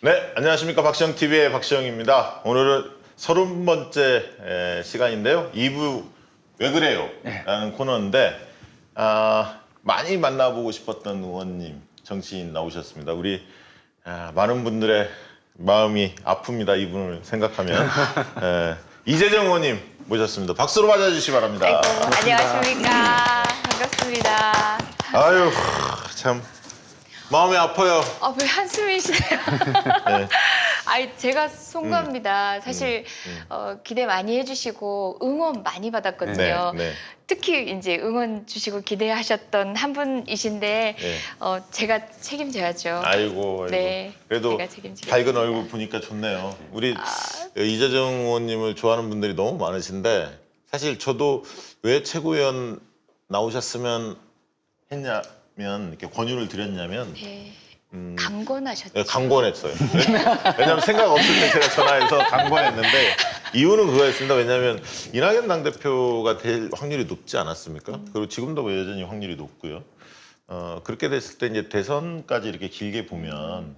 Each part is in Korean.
네, 안녕하십니까. 박시영TV의 박시영입니다. 오늘은 30번째 시간인데요. 2부 왜 그래요? 라는 코너인데 많이 만나보고 싶었던 의원님, 정치인 나오셨습니다. 우리 많은 분들의 마음이 아픕니다. 이분을 생각하면. 이재정 의원님 모셨습니다. 박수로 맞아주시기 바랍니다. 아이고, 안녕하십니까. 반갑습니다. 아유, 참 마음이 아파요. 왜 한숨이시네요? 네. 아니, 제가 송구합니다. 사실 기대 많이 해주시고 응원 많이 받았거든요. 네. 특히 이제 응원 주시고 기대하셨던 한 분이신데 네. 제가 책임져야죠. 아이고. 네, 그래도 제가 책임지겠습니다. 밝은 얼굴 보니까 좋네요. 우리 이재정 의원님을 좋아하는 분들이 너무 많으신데 사실 저도 왜 최고위원 나오셨으면 했냐면 이렇게 권유를 드렸냐면 네. 강권하셨죠. 강권했어요. 왜냐하면 생각 없을 때 제가 전화해서 강권했는데 이유는 그거였습니다. 왜냐하면 이낙연 당대표가 될 확률이 높지 않았습니까? 그리고 지금도 뭐 여전히 확률이 높고요. 그렇게 됐을 때 이제 대선까지 이렇게 길게 보면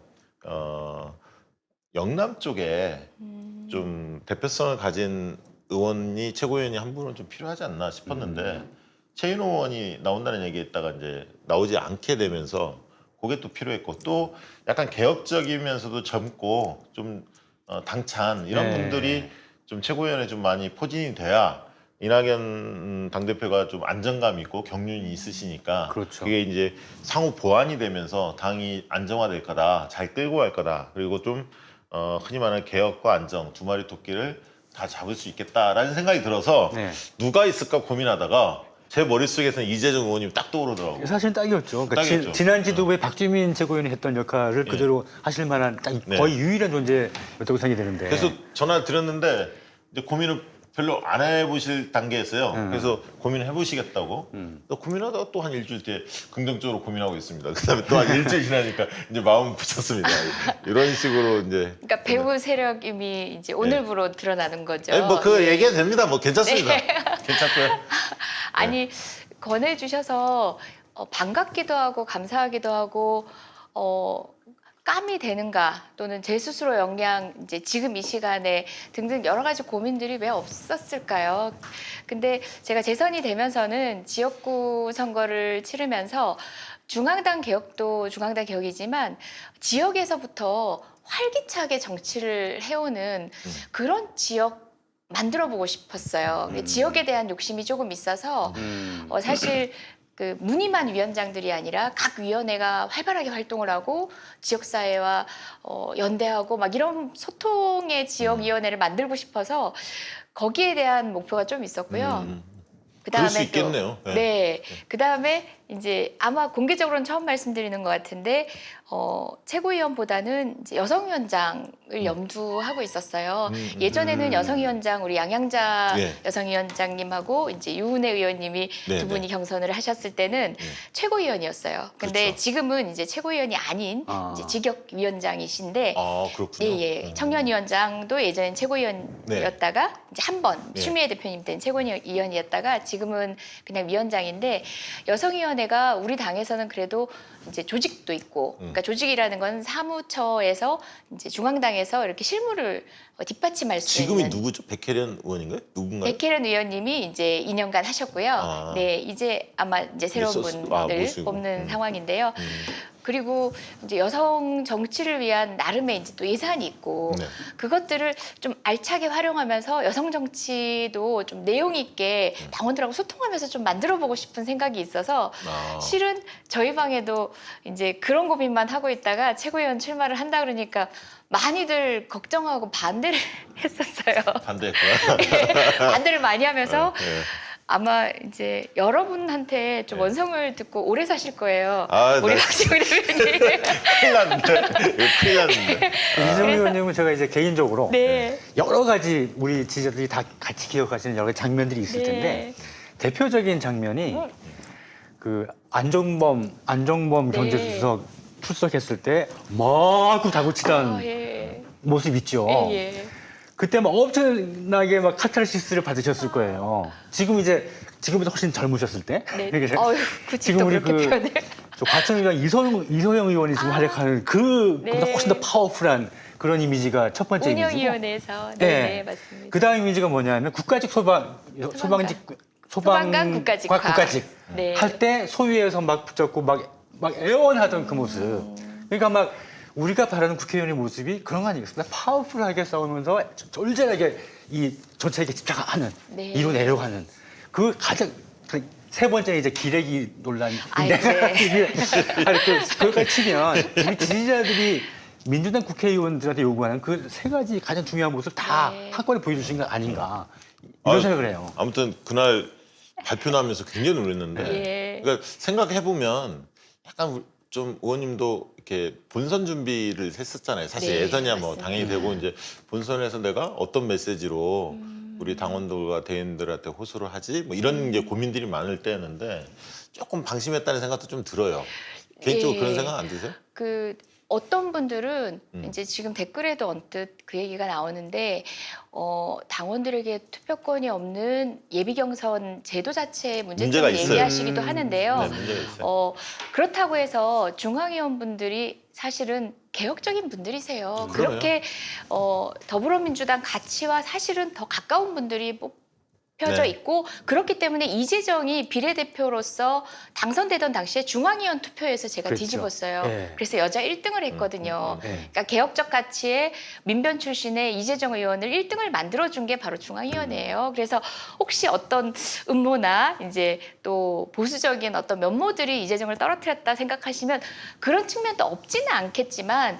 영남 쪽에 좀 대표성을 가진 의원이 최고위원이 한 분은 좀 필요하지 않나 싶었는데 최인호 의원이 나온다는 얘기했다가 이제 나오지 않게 되면서 그게 또 필요했고 또 약간 개혁적이면서도 젊고 좀 당찬 이런 분들이 좀 최고위원에 좀 많이 포진이 돼야 이낙연 당대표가 좀 안정감 있고 경륜이 있으시니까 그렇죠. 그게 이제 상호 보완이 되면서 당이 안정화될 거다, 잘 끌고 갈 거다. 그리고 좀 흔히 말하는 개혁과 안정 두 마리 토끼를 다 잡을 수 있겠다라는 생각이 들어서 누가 있을까 고민하다가 제 머릿속에서는 이재정 의원님이 딱 떠오르더라고요. 사실은 딱이었죠. 그러니까 딱이었죠. 지난 지도부에 박주민 최고위원이 했던 역할을 그대로 하실 만한 딱 거의 유일한 존재였다고 생각이 되는데. 그래서 전화 드렸는데 이제 고민을 별로 안 해보실 단계였어요. 그래서 고민을 해보시겠다고. 또 고민하다가 또 한 일주일 뒤에 긍정적으로 고민하고 있습니다. 그다음에 또 한 일주일 지나니까 이제 마음 붙였습니다. 이런 식으로 이제. 그러니까 배우 세력 이미 이제 오늘부로 드러나는 거죠. 아니, 뭐 그거 얘기해도 됩니다. 뭐 괜찮습니다. 괜찮고요. 아니 권해주셔서 반갑기도 하고 감사하기도 하고 깜이 되는가 또는 제 스스로 역량 이제 지금 이 시간에 등등 여러 가지 고민들이 왜 없었을까요? 근데 제가 재선이 되면서는 지역구 선거를 치르면서 중앙당 개혁도 중앙당 개혁이지만 지역에서부터 활기차게 정치를 해오는 그런 지역 만들어 보고 싶었어요. 지역에 대한 욕심이 조금 있어서 사실 그 무늬만 위원장들이 아니라 각 위원회가 활발하게 활동을 하고 지역사회와 연대하고 막 이런 소통의 지역위원회를 만들고 싶어서 거기에 대한 목표가 좀 있었고요. 그럴 수 있겠네요. 네. 그다음에 이제 아마 공개적으로는 처음 말씀드리는 것 같은데 최고위원보다는 이제 여성위원장을 염두하고 있었어요. 예전에는 여성위원장 우리 양양자 여성위원장님하고 이제 유은혜 의원님이 두 분이 경선을 하셨을 때는 최고위원이었어요. 근데 그렇죠. 지금은 이제 최고위원이 아닌 이제 직역위원장이신데 그렇군요. 청년위원장도 예전엔 최고위원이었다가 이제 한 번 추미애 대표님 때는 최고위원이었다가 지금은 그냥 위원장인데 여성위원회가 우리 당에서는 그래도 이제 조직도 있고, 그러니까 조직이라는 건 사무처에서 이제 중앙당에서 이렇게 실무를 뒷받침할 수 지금이 있는. 누구죠? 백혜련 의원인가요? 누군가요? 백혜련 의원님이 이제 2년간 하셨고요. 네, 이제 아마 이제 새로운 분들 뽑는 상황인데요. 그리고 이제 여성 정치를 위한 나름의 이제 또 예산이 있고 그것들을 좀 알차게 활용하면서 여성 정치도 좀 내용 있게 당원들하고 소통하면서 좀 만들어보고 싶은 생각이 있어서 실은 저희 방에도 이제 그런 고민만 하고 있다가 최고위원 출마를 한다 그러니까 많이들 걱정하고 반대를 했었어요. 반대했구나. 반대를 많이 하면서 아마 이제 여러분한테 좀 원성을 듣고 오래 사실 거예요. 우리 박지훈 대표님. 큰일 났는데. 큰일 났는데. 이재정 의원님은 제가 이제 개인적으로 여러 가지 우리 지지자들이 다 같이 기억하시는 여러 가지 장면들이 있을 텐데 대표적인 장면이 그 안종범 경제수석 출석했을 때 마구 다구치던 모습 있죠. 그때 막 엄청나게 막 카타르시스를 받으셨을 거예요. 지금 이제 지금보다 훨씬 젊으셨을 때. 굳이 또 그렇게 표현을. 저 과천이랑 이소영 의원이 지금 활약하는 그보다 네. 훨씬 더 파워풀한 그런 이미지가 첫 번째 이미지고. 운영위원회에서 네. 네, 맞습니다. 그 다음 이미지가 뭐냐면 국가직 소방직 소방관 국가직 네. 할 때 소위에서 막 붙잡고 막 애원하던 그 모습. 그러니까 막 우리가 바라는 국회의원의 모습이 그런 거 아니겠습니까? 파워풀하게 싸우면서 절절하게 이 정책에 집착하는, 네. 이루 내려가는 그 가장 세 번째 이제 기레기 논란. 아이, 네. 그걸 치면 우리 지지자들이 민주당 국회의원들한테 요구하는 그 세 가지 가장 중요한 모습 다 네. 한꺼번에 보여주신 거 아닌가 이런 생각을 해요. 아무튼 그날 발표 나면서 굉장히 놀랐는데 예. 그러니까 생각해 보면 약간 좀 의원님도 이렇게 본선 준비를 했었잖아요. 사실 네, 예선이야 뭐 맞습니다. 당연히 되고 이제 본선에서 내가 어떤 메시지로 우리 당원들과 대의원들한테 호소를 하지 뭐 이런 게 고민들이 많을 때였는데 조금 방심했다는 생각도 좀 들어요. 개인적으로 예. 그런 생각 안 드세요? 그 어떤 분들은 이제 지금 댓글에도 언뜻 그 얘기가 나오는데 당원들에게 투표권이 없는 예비 경선 제도 자체에 문제가 문제점을 있어요. 얘기하시기도 하는데요. 네, 문제가 있어요. 그렇다고 해서 중앙위원분들이 사실은 개혁적인 분들이세요. 그럼요. 그렇게 더불어민주당 가치와 사실은 더 가까운 분들이 펴져 네. 있고 그렇기 때문에 이재정이 비례대표로서 당선되던 당시에 중앙위원 투표에서 제가 그렇죠. 뒤집었어요. 네. 그래서 여자 1등을 했거든요. 네. 그러니까 개혁적 가치의 민변 출신의 이재정 의원을 1등을 만들어준 게 바로 중앙위원회예요. 그래서 혹시 어떤 음모나 이제 또 보수적인 어떤 면모들이 이재정을 떨어뜨렸다 생각하시면 그런 측면도 없지는 않겠지만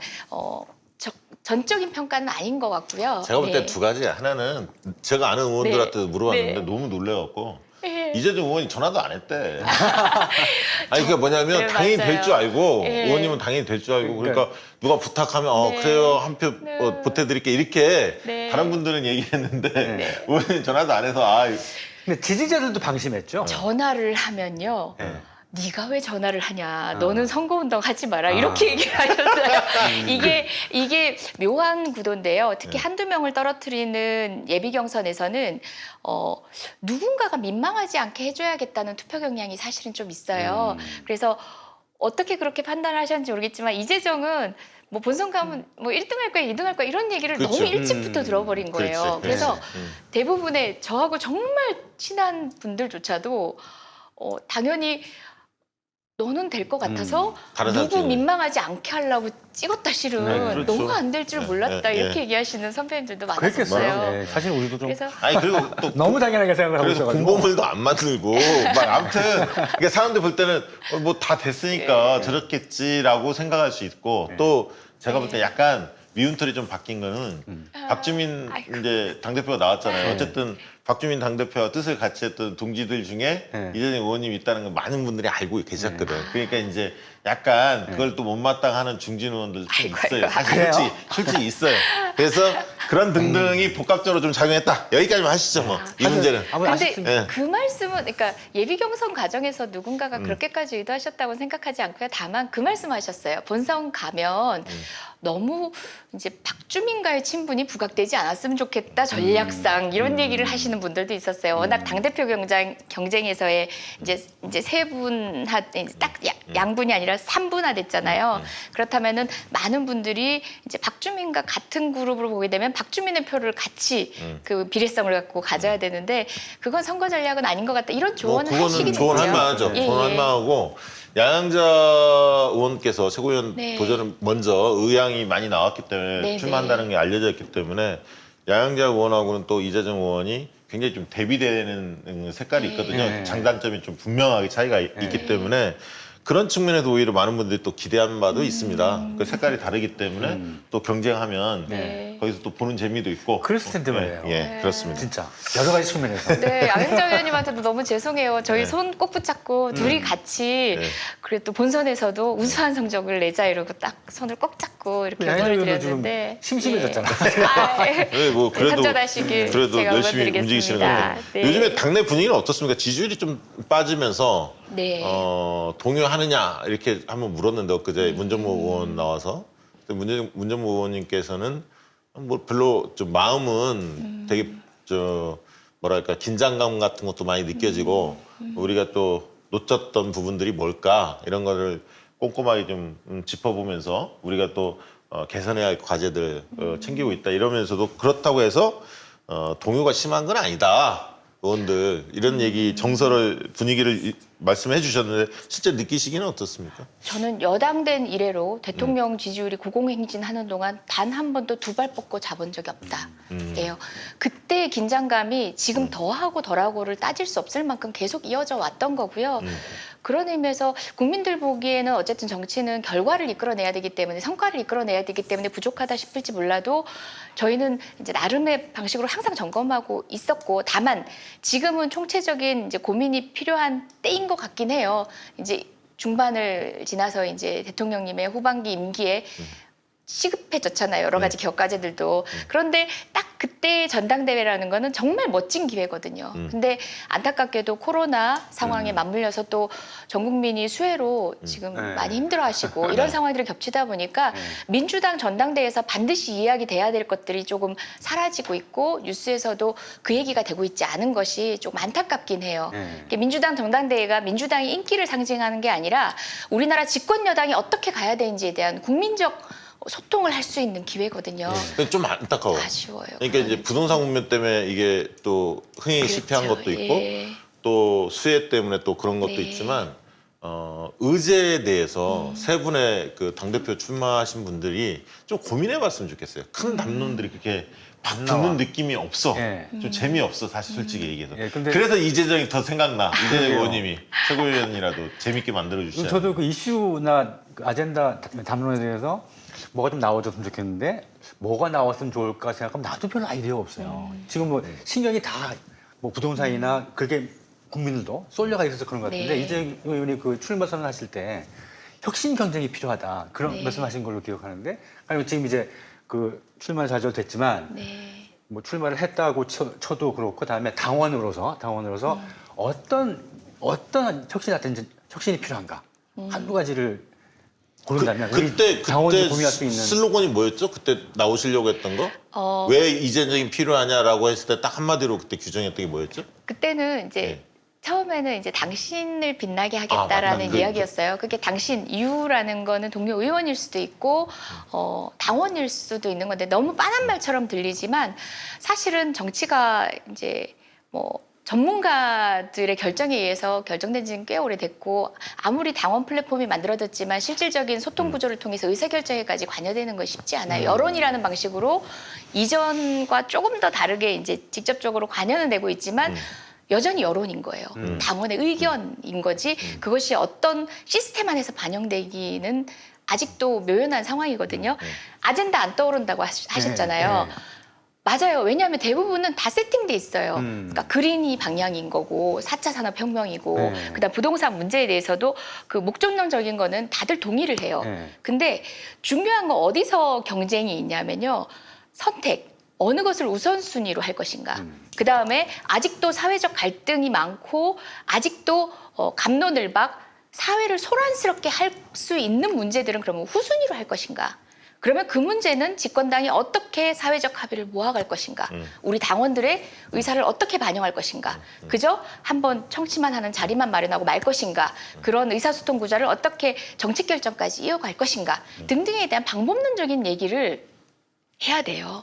전적인 평가는 아닌 것 같고요. 제가 볼 때 네. 두 가지. 하나는 제가 아는 의원들한테 물어봤는데 네. 너무 놀래갖고 네. 이재정 의원이 전화도 안 했대. 아니 그게 뭐냐면 네, 당연히 맞아요. 될 줄 알고 네. 의원님은 당연히 될 줄 알고 그러니까. 그러니까 누가 부탁하면 네. 그래요 한 표 네. 보태드릴게 이렇게 네. 다른 분들은 얘기했는데 네. 의원님 전화도 안 해서 근데 지지자들도 방심했죠. 전화를 하면요. 네. 네가 왜 전화를 하냐? 너는 선거운동 하지 마라. 이렇게 얘기를 하셨어요. 이게 묘한 구도인데요. 특히 한두 명을 떨어뜨리는 예비 경선에서는 누군가가 민망하지 않게 해줘야겠다는 투표 경향이 사실은 좀 있어요. 그래서 어떻게 그렇게 판단을 하셨는지 모르겠지만 이재정은 뭐 본선 가면 뭐 1등 할 거야, 2등 할 거야 이런 얘기를 그렇죠. 너무 일찍부터 들어버린 거예요. 그렇지. 그래서 네. 대부분의 저하고 정말 친한 분들조차도 당연히 너는 될 것 같아서 다른 사람 누구 찍는. 민망하지 않게 하려고 찍었다 실은 네, 그렇죠. 너가 안 될 줄 네, 몰랐다 네, 이렇게 네. 얘기하시는 선배님들도 그랬겠어요. 많았어요. 네, 사실 우리도 좀 그래서 아니 그리고 또 너무 당연하게 생각을 하고 그래서 있어가지고. 공보물도 안 만들고 막 아무튼 그러니까 사람들 볼 때는 뭐 다 됐으니까 저렇겠지라고 생각할 수 있고 또 제가 볼 때 약간 미운털이 좀 바뀐 거는 박주민 아이고. 이제 당대표가 나왔잖아요. 네. 어쨌든 박주민 당대표와 뜻을 같이 했던 동지들 중에 네. 이재정 의원님이 있다는 걸 많은 분들이 알고 계셨거든. 그러니까 이제 약간 그걸 또 못마땅하는 중진 의원들 좀 아이고, 있어요. 아이고. 사실 그래요? 솔직히 있어요. 그래서 그런 등등이 복합적으로 좀 작용했다. 여기까지만 하시죠 뭐. 이 문제는. 아무튼 근데 아쉽습니다. 네. 그 말씀은 그러니까 예비 경선 과정에서 누군가가 그렇게까지 의도하셨다고 생각하지 않고요. 다만 그 말씀하셨어요. 본선 가면 너무 이제 박주민과의 친분이 부각되지 않았으면 좋겠다 전략상 이런 얘기를 하시는 분들도 있었어요. 워낙 당 대표 경쟁에서의 이제 세 분하 딱 양분이 아니라 3분화 됐잖아요. 그렇다면은 많은 분들이 이제 박주민과 같은 그룹으로 보게 되면 박주민의 표를 같이 그 비례성을 갖고 가져야 되는데 그건 선거 전략은 아닌 것 같다. 이런 조언을 그거는 하시긴 조언할 했죠. 만하죠. 예, 조언할 예. 만하고 양양자 의원께서 최고위원 네. 도전을 먼저 의향이 많이 나왔기 때문에 네, 출마한다는 게 알려져 있기 때문에 양양자 의원하고는 또 이재정 의원이 굉장히 좀 대비되는 색깔이 있거든요. 네. 장단점이 좀 분명하게 차이가 있기 때문에 그런 측면에서 오히려 많은 분들이 또 기대한 바도 있습니다. 그 색깔이 다르기 때문에 또 경쟁하면 네. 거기서 또 보는 재미도 있고. 그랬을 텐데 말이에요. 예, 그렇습니다. 진짜 여러 가지 측면에서. 네, 양현정 의원님한테도 너무 죄송해요. 저희 네. 손 꼭 붙잡고 둘이 같이 네. 그리고 또 본선에서도 우수한 성적을 내자 이러고 딱 손을 꼭 잡고 이렇게 양현정 응원을 의원도 지금 드렸는데 심심해졌잖아. 예. 뭐 그래도 선전하시길 그래도 제가 열심히 응원드리겠습니다. 움직이시는 것 같아요. 네. 요즘에 당내 분위기는 어떻습니까? 지지율이 좀 빠지면서 네. 동요하느냐 이렇게 한번 물었는데 엊그제 문정모 의원 나와서 문정모 의원님께서는 뭐 별로 좀 마음은 되게 뭐랄까 긴장감 같은 것도 많이 느껴지고 우리가 또 놓쳤던 부분들이 뭘까 이런 거를 꼼꼼하게 좀 짚어보면서 우리가 또 개선해야 할 과제들 챙기고 있다 이러면서도 그렇다고 해서 동요가 심한 건 아니다. 의원들 이런 얘기 정서를 분위기를 말씀해 주셨는데 실제 느끼시기는 어떻습니까? 저는 여당된 이래로 대통령 지지율이 고공행진하는 동안 단 한 번도 두 발 뻗고 잡은 적이 없다. 예요. 그때의 긴장감이 지금 더하고 덜하고를 따질 수 없을 만큼 계속 이어져 왔던 거고요. 그런 의미에서 국민들 보기에는 어쨌든 정치는 결과를 이끌어내야 되기 때문에 성과를 이끌어내야 되기 때문에 부족하다 싶을지 몰라도 저희는 이제 나름의 방식으로 항상 점검하고 있었고 다만 지금은 총체적인 이제 고민이 필요한 때인 것 같긴 해요. 이제 중반을 지나서 이제 대통령님의 후반기 임기에 시급해졌잖아요. 여러 가지 기업 과제들도. 그런데 딱 그때 전당대회라는 거는 정말 멋진 기회거든요. 근데 안타깝게도 코로나 상황에 맞물려서 또 전 국민이 수해로 지금 많이 힘들어하시고 이런 상황들이 겹치다 보니까 민주당 전당대회에서 반드시 이야기 돼야 될 것들이 조금 사라지고 있고 뉴스에서도 그 얘기가 되고 있지 않은 것이 조금 안타깝긴 해요. 민주당 전당대회가 민주당의 인기를 상징하는 게 아니라 우리나라 집권 여당이 어떻게 가야 되는지에 대한 국민적 소통을 할 수 있는 기회거든요. 근데 좀 안타까워요. 아쉬워요. 그러니까 이제 부동산 국면 때문에 이게 또 흥행이 그렇죠. 실패한 것도 있고 예. 또 수혜 때문에 또 그런 것도 네. 있지만 의제에 대해서 세 분의 그 당대표 출마하신 분들이 좀 고민해봤으면 좋겠어요. 큰 담론들이 그렇게 막 붙는 느낌이 없어. 예. 좀 재미없어 사실 솔직히 얘기해서. 예, 근데- 그래서 이재정이 더 생각나. 이재정 그래요. 의원님이 최고위원이라도 재밌게 만들어주시잖아요. 저도 그 이슈나 그 아젠다 담론에 대해서 뭐가 좀 나와줬으면 좋겠는데 뭐가 나왔으면 좋을까 생각하면 나도 별로 아이디어가 없어요. 지금 뭐 신경이 다 뭐 부동산이나 그렇게 국민들도 쏠려가 있어서 그런 것 같은데 네. 이재명 의원이 그 출마 선언하실 때 혁신 경쟁이 필요하다 그런 네. 말씀하신 걸로 기억하는데 아니 지금 이제 그 출마 좌절됐지만 네. 뭐 출마를 했다고 쳐도 그렇고 그다음에 당원으로서 어떤 혁신이 필요한가 한두 가지를 고른다면 그때 당원이 고민할 수 있는 슬로건이 뭐였죠? 그때 나오시려고 했던 거? 왜 이재정이 필요하냐라고 했을 때 딱 한마디로 그때 규정했던 게 뭐였죠? 그때는 이제 네. 처음에는 이제 당신을 빛나게 맞다. 하겠다라는 이야기였어요. 그게 당신 이유라는 거는 동료 의원일 수도 있고 당원일 수도 있는 건데 너무 빤한 말처럼 들리지만 사실은 정치가 이제 뭐 전문가들의 결정에 의해서 결정된 지는 꽤 오래됐고 아무리 당원 플랫폼이 만들어졌지만 실질적인 소통 구조를 통해서 의사결정에까지 관여되는 건 쉽지 않아요. 여론이라는 방식으로 이전과 조금 더 다르게 이제 직접적으로 관여는 되고 있지만 여전히 여론인 거예요. 당원의 의견인 거지 그것이 어떤 시스템 안에서 반영되기는 아직도 묘연한 상황이거든요. 아젠다 안 떠오른다고 하셨잖아요. 맞아요. 왜냐하면 대부분은 다 세팅돼 있어요. 그러니까 그린이 방향인 거고 4차 산업혁명이고 그다음 부동산 문제에 대해서도 그 목적론적인 거는 다들 동의를 해요. 근데 중요한 건 어디서 경쟁이 있냐면요. 선택. 어느 것을 우선순위로 할 것인가. 그다음에 아직도 사회적 갈등이 많고 아직도 갑론을박 사회를 소란스럽게 할 수 있는 문제들은 그러면 후순위로 할 것인가. 그러면 그 문제는 집권당이 어떻게 사회적 합의를 모아갈 것인가. 우리 당원들의 의사를 어떻게 반영할 것인가. 그저 한번 청취만 하는 자리만 마련하고 말 것인가. 그런 의사소통 구조를 어떻게 정책 결정까지 이어갈 것인가. 등등에 대한 방법론적인 얘기를 해야 돼요.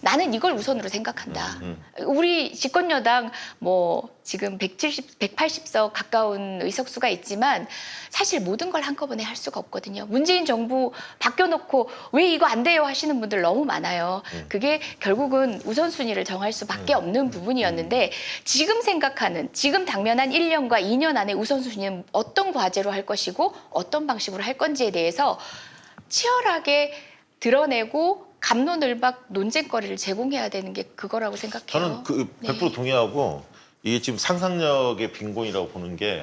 나는 이걸 우선으로 생각한다. 우리 집권 여당 뭐 지금 180석 가까운 의석수가 있지만 사실 모든 걸 한꺼번에 할 수가 없거든요. 문재인 정부 바뀌어놓고 왜 이거 안 돼요 하시는 분들 너무 많아요. 그게 결국은 우선순위를 정할 수밖에 없는 부분이었는데 지금 생각하는 지금 당면한 1년과 2년 안에 우선순위는 어떤 과제로 할 것이고 어떤 방식으로 할 건지에 대해서 치열하게 드러내고 갑론을박 논쟁거리를 제공해야 되는 게 그거라고 생각해요. 저는 그 100% 동의하고 이게 지금 상상력의 빈곤이라고 보는 게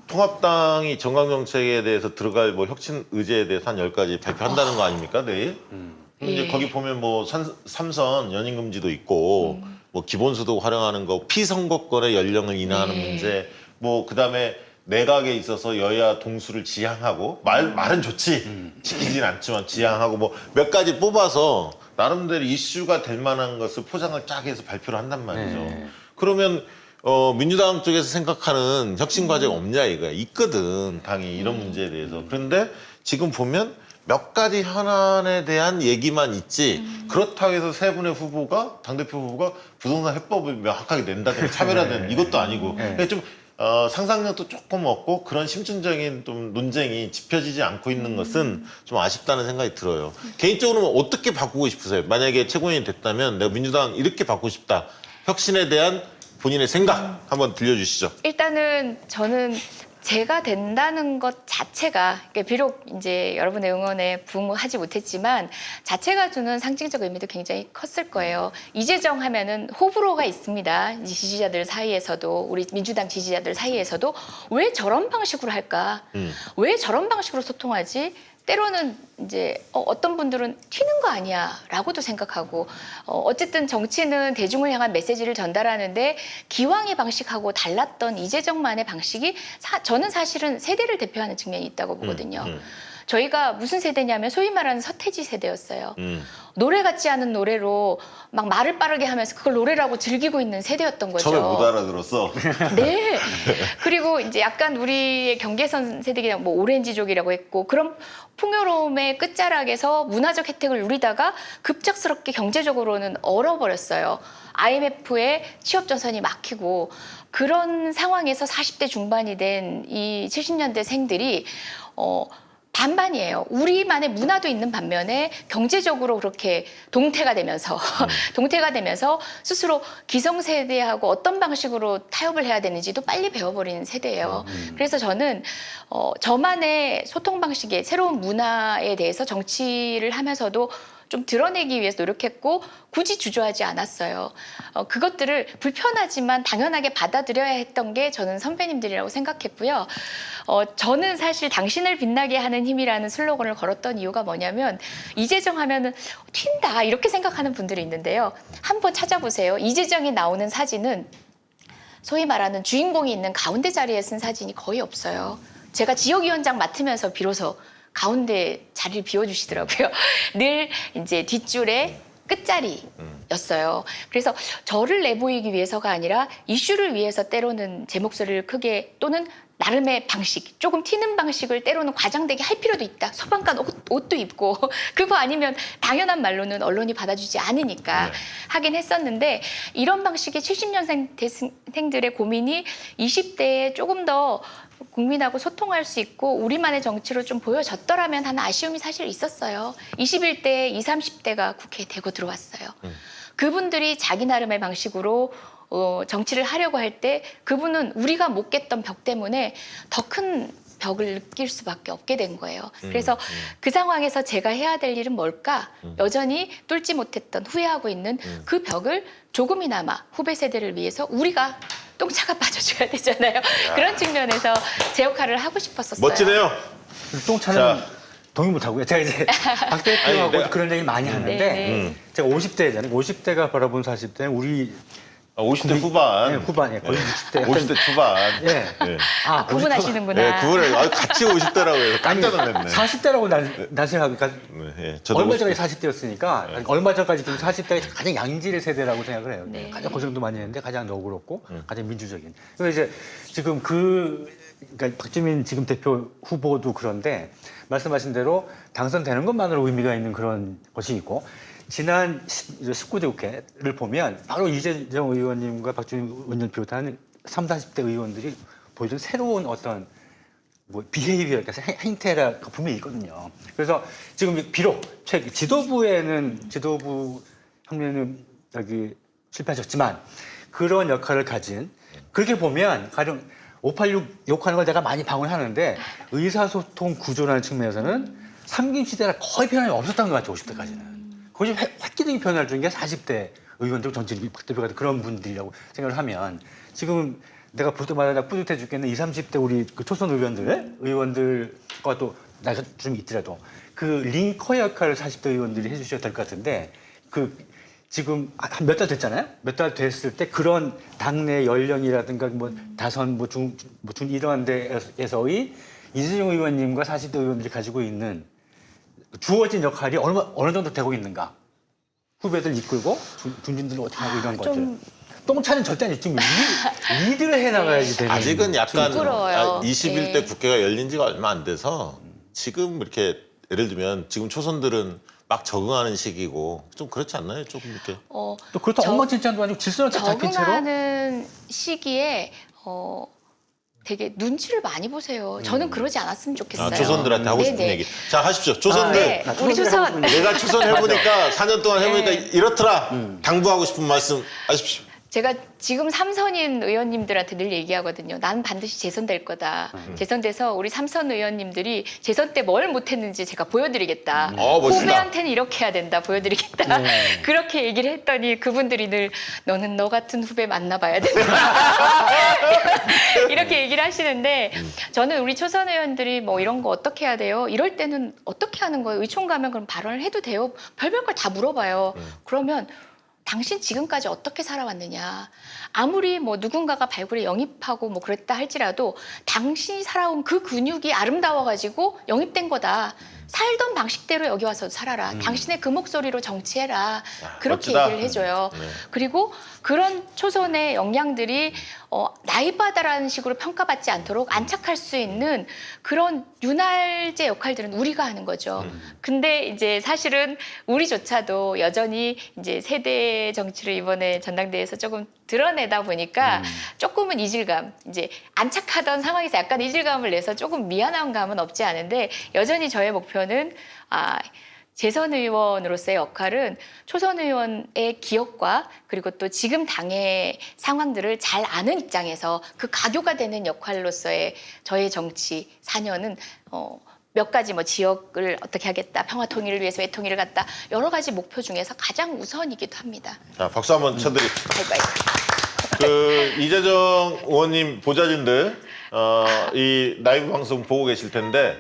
통합당이 정강정책에 대해서 들어갈 뭐 혁신 의제에 대해서 한 10가지 발표한다는 거 아닙니까 내일? 그럼 이제 거기 보면 뭐 삼선 연임금지도 있고 뭐 기본소득 활용하는 거 피선거권의 연령을 인하하는 문제 뭐 그다음에 내각에 있어서 여야 동수를 지향하고 말은 좋지 지키진 않지만 지향하고 뭐 몇 가지 뽑아서 나름대로 이슈가 될 만한 것을 포장을 쫙 해서 발표를 한단 말이죠. 그러면 민주당 쪽에서 생각하는 혁신 과제가 없냐 이거야. 있거든, 당이 이런 문제에 대해서. 그런데 지금 보면 몇 가지 현안에 대한 얘기만 있지 그렇다고 해서 세 분의 후보가 당대표 후보가 부동산 해법을 명확하게 낸다든가 차별화된 이것도 아니고 그러니까 좀 상상력도 조금 없고 그런 심층적인 좀 논쟁이 짚혀지지 않고 있는 것은 좀 아쉽다는 생각이 들어요. 개인적으로는 어떻게 바꾸고 싶으세요? 만약에 최고위원이 됐다면 내가 민주당 이렇게 바꾸고 싶다. 혁신에 대한 본인의 생각 한번 들려주시죠. 일단은 저는 제가 된다는 것 자체가 그러니까 비록 이제 여러분의 응원에 부응하지 못했지만 자체가 주는 상징적 의미도 굉장히 컸을 거예요. 이재정 하면은 호불호가 있습니다. 이 지지자들 사이에서도 우리 민주당 지지자들 사이에서도 왜 저런 방식으로 할까? 왜 저런 방식으로 소통하지? 때로는 이제 어떤 분들은 튀는 거 아니야라고도 생각하고 어쨌든 정치는 대중을 향한 메시지를 전달하는데 기왕의 방식하고 달랐던 이재정만의 방식이 저는 사실은 세대를 대표하는 측면이 있다고 보거든요. 저희가 무슨 세대냐면 소위 말하는 서태지 세대였어요. 노래 같지 않은 노래로 막 말을 빠르게 하면서 그걸 노래라고 즐기고 있는 세대였던 거죠. 처음에 못 알아들었어. 네. 그리고 이제 약간 우리의 경계선 세대가 뭐 오렌지족이라고 했고 그런 풍요로움의 끝자락에서 문화적 혜택을 누리다가 급작스럽게 경제적으로는 얼어버렸어요. IMF의 취업 전선이 막히고 그런 상황에서 40대 중반이 된 이 70년대 생들이 반반이에요. 우리만의 문화도 있는 반면에 경제적으로 그렇게 동태가 되면서 스스로 기성세대하고 어떤 방식으로 타협을 해야 되는지도 빨리 배워버리는 세대예요. 그래서 저는 저만의 소통 방식의 새로운 문화에 대해서 정치를 하면서도 좀 드러내기 위해서 노력했고 굳이 주저하지 않았어요. 그것들을 불편하지만 당연하게 받아들여야 했던 게 저는 선배님들이라고 생각했고요. 저는 사실 당신을 빛나게 하는 힘이라는 슬로건을 걸었던 이유가 뭐냐면 이재정 하면은 튄다 이렇게 생각하는 분들이 있는데요. 한번 찾아보세요. 이재정이 나오는 사진은 소위 말하는 주인공이 있는 가운데 자리에 쓴 사진이 거의 없어요. 제가 지역위원장 맡으면서 비로소 가운데 자리를 비워주시더라고요. 늘 이제 뒷줄에 끝자리였어요. 그래서 저를 내보이기 위해서가 아니라 이슈를 위해서 때로는 제 목소리를 크게 또는 나름의 방식, 조금 튀는 방식을 때로는 과장되게 할 필요도 있다. 소방관 옷도 입고 그거 아니면 당연한 말로는 언론이 받아주지 않으니까 하긴 했었는데 이런 방식의 70년생들의 고민이 20대에 조금 더 국민하고 소통할 수 있고 우리만의 정치로 좀 보여졌더라면 하는 아쉬움이 사실 있었어요. 21대, 20, 30대가 국회에 대거 들어왔어요. 그분들이 자기 나름의 방식으로 정치를 하려고 할 때 그분은 우리가 못 깼던 벽 때문에 더 큰 벽을 느낄 수밖에 없게 된 거예요. 그래서 그 상황에서 제가 해야 될 일은 뭘까? 여전히 뚫지 못했던 후회하고 있는 그 벽을 조금이나마 후배 세대를 위해서 우리가 똥차가 빠져줘야 되잖아요. 그런 측면에서 제 역할을 하고 싶었었어요. 멋지네요. 똥차는 자. 동의 못하고요. 제가 이제 박 대표하고 내가- 그런 얘기 많이 하는데 네. 제가 50대잖아요. 50대가 바라본 40대는 우리 50대 후반. 네, 후반이에요. 거의 60대. 50대 초반. 예. 네. 아, 구분하시는구나. 네, 그거를 같이 50대라고 해서 깜짝 놀랐네. 40대라고 난 생각하니까 네, 예, 저도 얼마 50대. 전에 40대였으니까 얼마 전까지 좀 40대가 가장 양질의 세대라고 생각을 해요. 네. 가장 고생도 많이 했는데 가장 너그럽고 가장 민주적인. 그래서 이제 지금 그러니까 박주민 지금 대표 후보도 그런데 말씀하신 대로 당선되는 것만으로 의미가 있는 그런 것이 있고 지난 19대 국회를 보면 바로 이재정 의원님과 박주민 의원님 비롯한 30, 40대 의원들이 보여준 새로운 어떤 뭐 비헤이비어, 그러니까 행태가 분명히 있거든요. 그래서 지금 비록 지도부 혁명은 여기 실패하셨지만 그런 역할을 가진 그렇게 보면 가령 586 욕하는 걸 내가 많이 방문하는데 의사소통 구조라는 측면에서는 삼김 시대라 거의 변함이 없었던 것 같아요. 50대까지는. 거의 획기적인 변화를 준 게 40대 의원들 전체 박 대표 같은 그런 분들이라고 생각을 하면 지금 내가 볼 때마다 뿌듯해 죽겠는 20, 30대 우리 그 초선 의원들과 또 나이가 좀 있더라도 그 링커 역할을 40대 의원들이 해주셔야 될 것 같은데 그 지금 한 몇 달 됐잖아요. 몇 달 됐을 때 그런 당내 연령이라든가 뭐 다선 중 이러한 데에서의 이재정 의원님과 40대 의원들이 가지고 있는 주어진 역할이 어느 정도 되고 있는가? 후배들 이끌고 중진들을 어떻게 하고 이런 것들. 좀 똥차는 절대 아니지. 리드를 해나가야지 되는. 아직은 약간 부끄러워요. 21대 네. 국회가 열린 지가 얼마 안 돼서 지금 이렇게 예를 들면 지금 초선들은 막 적응하는 시기고 좀 그렇지 않나요? 조금 이렇게. 어, 또 그렇다고 저- 엉망진창도 아니고 질서는 딱 잡힌 채로. 적응하는 시기에 되게 눈치를 많이 보세요. 저는 그러지 않았으면 좋겠어요. 초선들한테 하고 싶은 네네. 얘기. 자, 하십시오. 초선들. 네, 나 우리 초선들이 하고 초선 싶은 내가 초선 해보니까 4년 동안 해보니까 네. 이렇더라. 당부하고 싶은 말씀 하십시오. 제가 지금 삼선인 의원님들한테 늘 얘기하거든요. 난 반드시 재선될 거다. 재선돼서 우리 삼선 의원님들이 재선 때 뭘 못했는지 제가 보여드리겠다. 멋있다. 후배한테는 이렇게 해야 된다. 보여드리겠다. 네. 그렇게 얘기를 했더니 그분들이 늘 너는 너 같은 후배 만나봐야 된다. 이렇게 얘기를 하시는데 저는 우리 초선 의원들이 뭐 이런 거 어떻게 해야 돼요? 이럴 때는 어떻게 하는 거예요? 의총 가면 그럼 발언을 해도 돼요? 별별 걸 다 물어봐요. 그러면 당신 지금까지 어떻게 살아왔느냐. 아무리 뭐 누군가가 발굴에 영입하고 뭐 그랬다 할지라도 당신이 살아온 그 근육이 아름다워가지고 영입된 거다. 살던 방식대로 여기 와서 살아라. 당신의 그 목소리로 정치해라. 그렇게 멋지다. 얘기를 해줘요. 네. 그리고 그런 초선의 역량들이 나이바다라는 식으로 평가받지 않도록 안착할 수 있는 그런 윤활제 역할들은 우리가 하는 거죠. 근데 이제 사실은 우리조차도 여전히 이제 세대 정치를 이번에 전당대회에서 조금 드러내다 보니까 조금은 이질감, 이제 안착하던 상황에서 약간 이질감을 내서 조금 미안한 감은 없지 않은데 여전히 저의 목표는 재선 의원으로서의 역할은 초선 의원의 기억과 그리고 또 지금 당의 상황들을 잘 아는 입장에서 그 가교가 되는 역할로서의 저의 정치 4년은 몇 가지 뭐 지역을 어떻게 하겠다, 평화 통일을 위해서 외통일을 갖다 여러 가지 목표 중에서 가장 우선이기도 합니다. 자, 박수 한번 쳐드립니다. 바이바이. 이재정 의원님 보좌진들 이 라이브 방송 보고 계실 텐데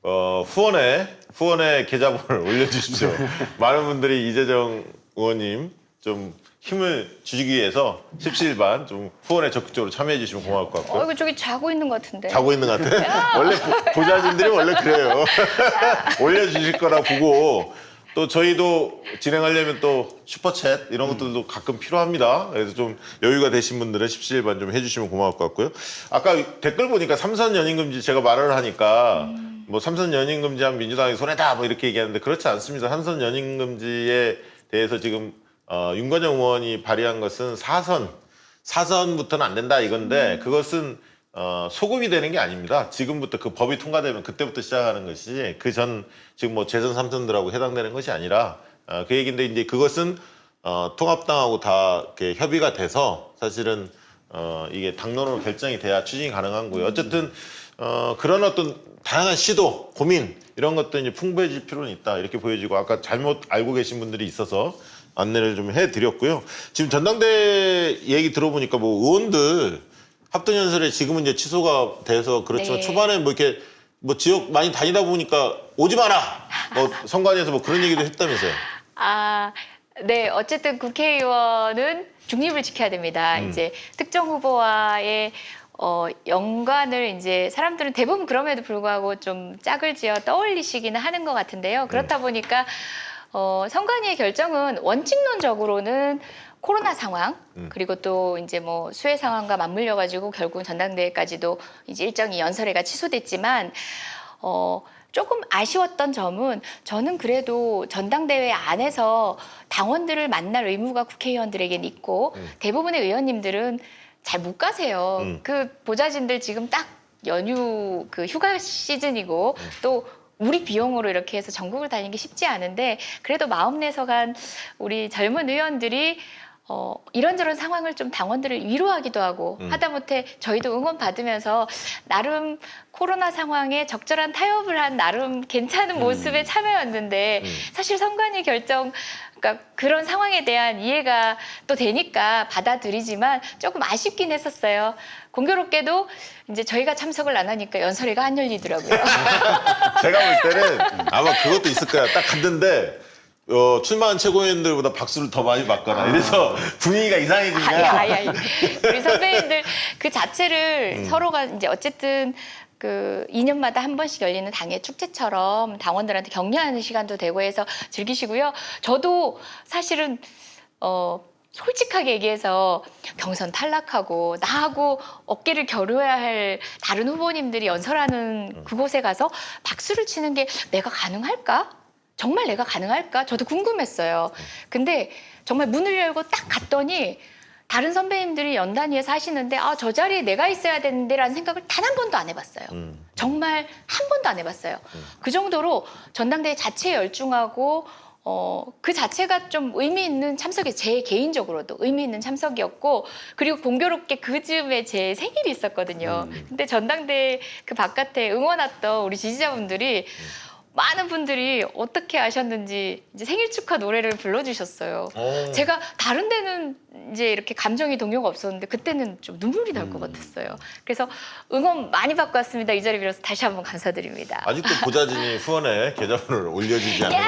후원의 계좌번호를 올려주십시오. 많은 분들이 이재정 의원님 좀 힘을 주시기 위해서 17반 좀 후원에 적극적으로 참여해 주시면 고마울 것 같고요. 이거 저기 자고 있는 것 같은데. 자고 있는 것 같아? 원래 보좌진들이 원래 그래요. 올려주실 거라 보고 또 저희도 진행하려면 또 슈퍼챗 이런 것들도 가끔 필요합니다. 그래서 좀 여유가 되신 분들은 17반 좀 해주시면 고마울 것 같고요. 아까 댓글 보니까 삼선 연임금지 제가 말을 하니까 뭐 삼선 연임금지하면 민주당이 손해다 뭐 이렇게 얘기하는데 그렇지 않습니다. 삼선 연임금지에 대해서 지금 윤건영 의원이 발의한 것은 4선부터는 안 된다 이건데 그것은 소급이 되는 게 아닙니다. 지금부터 그 법이 통과되면 그때부터 시작하는 것이지 그 전 지금 뭐 재선 3선들하고 해당되는 것이 아니라 그 얘기인데 이제 그것은 통합당하고 다 이렇게 협의가 돼서 사실은 이게 당론으로 결정이 돼야 추진이 가능한 거고요. 어쨌든 그런 어떤 다양한 시도, 고민 이런 것도 이제 풍부해질 필요는 있다 이렇게 보여지고 아까 잘못 알고 계신 분들이 있어서 안내를 좀 해드렸고요. 지금 전당대 얘기 들어보니까 뭐 의원들 합동연설에 지금은 이제 취소가 돼서 그렇지만 네. 초반에 뭐 이렇게 뭐 지역 많이 다니다 보니까 오지 마라. 뭐 선관위에서 뭐 그런 얘기도 했다면서요. 네. 어쨌든 국회의원은 중립을 지켜야 됩니다. 이제 특정 후보와의 연관을 이제 사람들은 대부분 그럼에도 불구하고 좀 짝을 지어 떠올리시기는 하는 것 같은데요. 그렇다 보니까 선관위의 결정은 원칙론적으로는 코로나 상황 그리고 또 이제 뭐 수해 상황과 맞물려 가지고 결국은 전당대회까지도 이제 일정이 연설회가 취소됐지만 조금 아쉬웠던 점은 저는 그래도 전당대회 안에서 당원들을 만날 의무가 국회의원들에게는 있고 대부분의 의원님들은 잘 못 가세요. 그 보좌진들 지금 딱 연휴 그 휴가 시즌이고 또 우리 비용으로 이렇게 해서 전국을 다니는 게 쉽지 않은데 그래도 마음 내서 간 우리 젊은 의원들이 이런저런 상황을 좀 당원들을 위로하기도 하고 하다못해 저희도 응원 받으면서 나름 코로나 상황에 적절한 타협을 한 나름 괜찮은 모습의 참여였는데 사실 선관위 결정 그러니까 그런 상황에 대한 이해가 또 되니까 받아들이지만 조금 아쉽긴 했었어요. 공교롭게도 이제 저희가 참석을 안 하니까 연설회가 안 열리더라고요. 제가 볼 때는 아마 그것도 있을 거야. 딱 갔는데 출마한 최고위원들보다 박수를 더 많이 받거나 이래서 분위기가 이상해진 거야. 아니. 우리 선배님들 그 자체를 서로가 이제 어쨌든 그 2년마다 한 번씩 열리는 당의 축제처럼 당원들한테 격려하는 시간도 되고 해서 즐기시고요. 저도 사실은 솔직하게 얘기해서 경선 탈락하고 나하고 어깨를 겨뤄야 할 다른 후보님들이 연설하는 그곳에 가서 박수를 치는 게 내가 가능할까? 정말 내가 가능할까? 저도 궁금했어요. 근데 정말 문을 열고 딱 갔더니 다른 선배님들이 연단위에서 하시는데 아, 저 자리에 내가 있어야 되는데 라는 생각을 단 한 번도 안 해봤어요. 정말 한 번도 안 해봤어요. 그 정도로 전당대회 자체에 열중하고 그 자체가 좀 의미 있는 참석이 제 개인적으로도 의미 있는 참석이었고 그리고 공교롭게 그 즈음에 제 생일이 있었거든요. 근데 전당대회 그 바깥에 응원 왔던 우리 지지자분들이 많은 분들이 어떻게 아셨는지 이제 생일 축하 노래를 불러주셨어요. 제가 다른 데는 이제 이렇게 감정이 동요가 없었는데 그때는 좀 눈물이 날 것 같았어요. 그래서 응원 많이 받고 왔습니다. 이 자리 빌어서 다시 한번 감사드립니다. 아직도 보좌진이 후원에 계좌번호를 올려주지 않는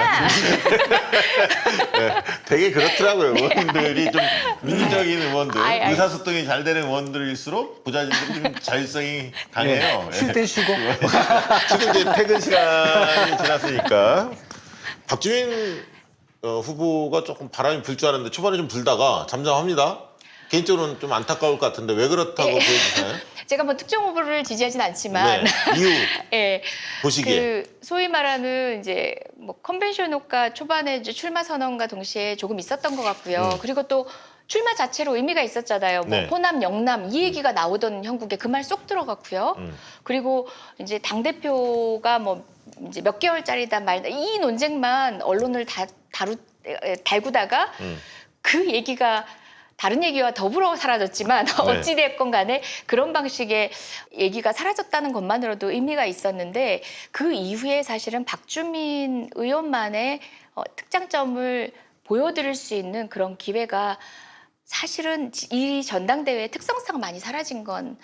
네, 되게 그렇더라고요. 의원들이 좀 민주적인 의원들, 아이. 의사소통이 잘 되는 의원들일수록 보좌진들이 좀 자율성이 강해요. 쉴 땐 쉬고. 지금 이제 퇴근 시간이 지났으니까 박주민 후보가 조금 바람이 불 줄 알았는데 초반에 좀 불다가 잠잠합니다. 개인적으로는 좀 안타까울 것 같은데 왜 그렇다고 보여주나요? 제가 뭐 특정 후보를 지지하진 않지만 네, 이유 예, 보시기에. 그 소위 말하는 이제 뭐 컨벤션 효과 초반에 이제 출마 선언과 동시에 조금 있었던 것 같고요. 그리고 또 출마 자체로 의미가 있었잖아요. 뭐 네. 호남, 영남 이 얘기가 나오던 형국에 그 말 쏙 들어갔고요. 그리고 이제 당 대표가 뭐 이제 몇 개월짜리다 말다 이 논쟁만 언론을 달구다가 그 얘기가 다른 얘기와 더불어 사라졌지만 어찌됐건 간에 그런 방식의 얘기가 사라졌다는 것만으로도 의미가 있었는데 그 이후에 사실은 박주민 의원만의 특장점을 보여드릴 수 있는 그런 기회가 사실은 이 전당대회의 특성상 많이 사라진 건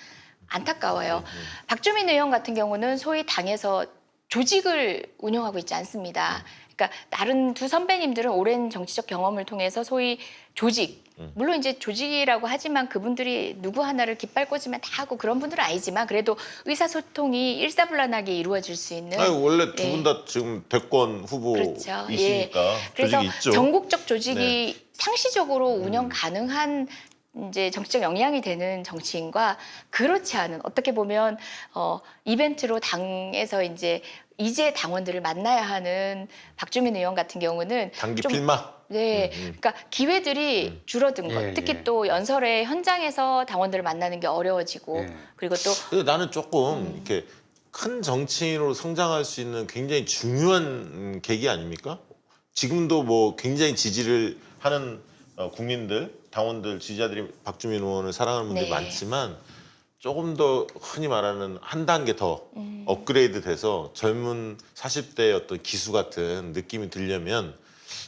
안타까워요. 박주민 의원 같은 경우는 소위 당에서 조직을 운영하고 있지 않습니다. 그러니까 다른 두 선배님들은 오랜 정치적 경험을 통해서 소위 조직, 물론 이제 조직이라고 하지만 그분들이 누구 하나를 깃발 꽂으면 다 하고 그런 분들은 아니지만 그래도 의사소통이 일사불란하게 이루어질 수 있는 아니, 원래 두 분 다 지금 대권 후보이시니까 그렇죠. 예. 그래서 조직이 있죠. 전국적 조직이 상시적으로 운영 가능한 이제 정치적 역량이 되는 정치인과 그렇지 않은 어떻게 보면 이벤트로 당에서 이제 당원들을 만나야 하는 박주민 의원 같은 경우는 단기 좀 필마. 네, 그러니까 기회들이 줄어든 것. 예, 특히 예. 또 연설의 현장에서 당원들을 만나는 게 어려워지고 예. 그리고 또 근데 나는 조금 이렇게 큰 정치인으로 성장할 수 있는 굉장히 중요한 계기 아닙니까? 지금도 뭐 굉장히 지지를 하는 국민들, 당원들, 지지자들이 박주민 의원을 사랑하는 분들이 네. 많지만 조금 더 흔히 말하는 한 단계 더 업그레이드 돼서 젊은 40대의 어떤 기수 같은 느낌이 들려면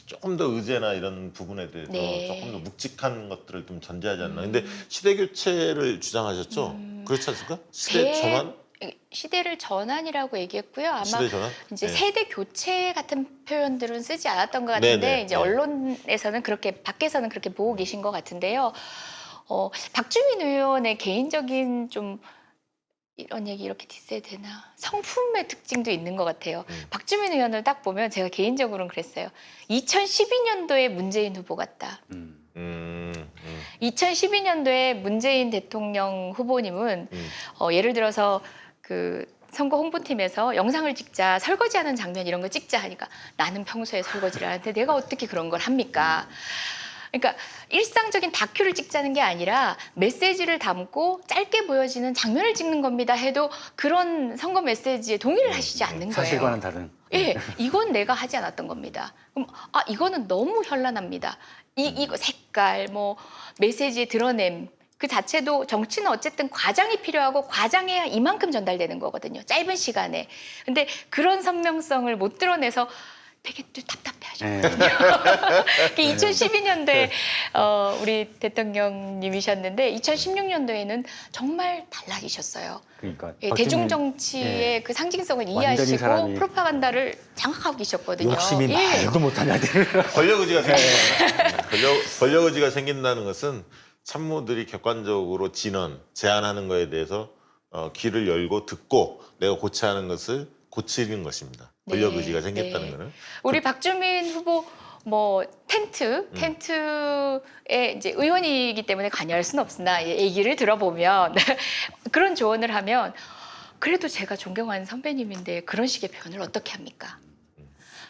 조금 더 의제나 이런 부분에 대해서 네. 조금 더 묵직한 것들을 좀 전제하지 않나. 근데 시대 교체를 주장하셨죠? 그렇지 않습니까? 시대 전환? 시대를 전환이라고 얘기했고요. 아마 시대 전환? 이제 네. 세대 교체 같은 표현들은 쓰지 않았던 것 같은데 네네. 이제 네. 언론에서는 그렇게 밖에서는 그렇게 보고 계신 것 같은데요. 박주민 의원의 개인적인 좀 이런 얘기 이렇게 디스해야 되나 성품의 특징도 있는 것 같아요. 박주민 의원을 딱 보면 제가 개인적으로는 그랬어요. 2012년도에 문재인 후보 같다. 2012년도에 문재인 대통령 후보님은 예를 들어서 그 선거 홍보팀에서 영상을 찍자, 설거지하는 장면 이런 거 찍자 하니까 나는 평소에 설거지를 하는데 내가 어떻게 그런 걸 합니까? 그러니까 일상적인 다큐를 찍자는 게 아니라 메시지를 담고 짧게 보여지는 장면을 찍는 겁니다 해도 그런 선거 메시지에 동의를 하시지 않는 거예요. 사실과는 다른. 예, 이건 내가 하지 않았던 겁니다. 그럼 이거는 너무 현란합니다. 이거 색깔, 뭐 메시지의 드러냄 그 자체도 정치는 어쨌든 과장이 필요하고 과장해야 이만큼 전달되는 거거든요. 짧은 시간에. 근데 그런 선명성을 못 드러내서 되게 또 답답해하셨거든요. 2012년도에 우리 대통령님이셨는데 2016년도에는 정말 달라지셨어요. 그러니까 예, 박주민- 대중 정치의 그 상징성을 완전히 이해하시고 사람이 프로파간다를 장악하고 계셨거든요. 욕심이 예. 말도 못한 아들. 권력 의지가 생긴다. 권력 의지가 생긴다는 것은 참모들이 객관적으로 진언, 제안하는 거에 대해서 귀를 열고 듣고 내가 고쳐야 하는 것을 고치는 것입니다. 권력 네, 의지가 생겼다는 네. 거는. 우리 박주민 후보 뭐 텐트에 이제 의원이기 때문에 관여할 수는 없으나 얘기를 들어보면 그런 조언을 하면 그래도 제가 존경하는 선배님인데 그런 식의 표현을 어떻게 합니까?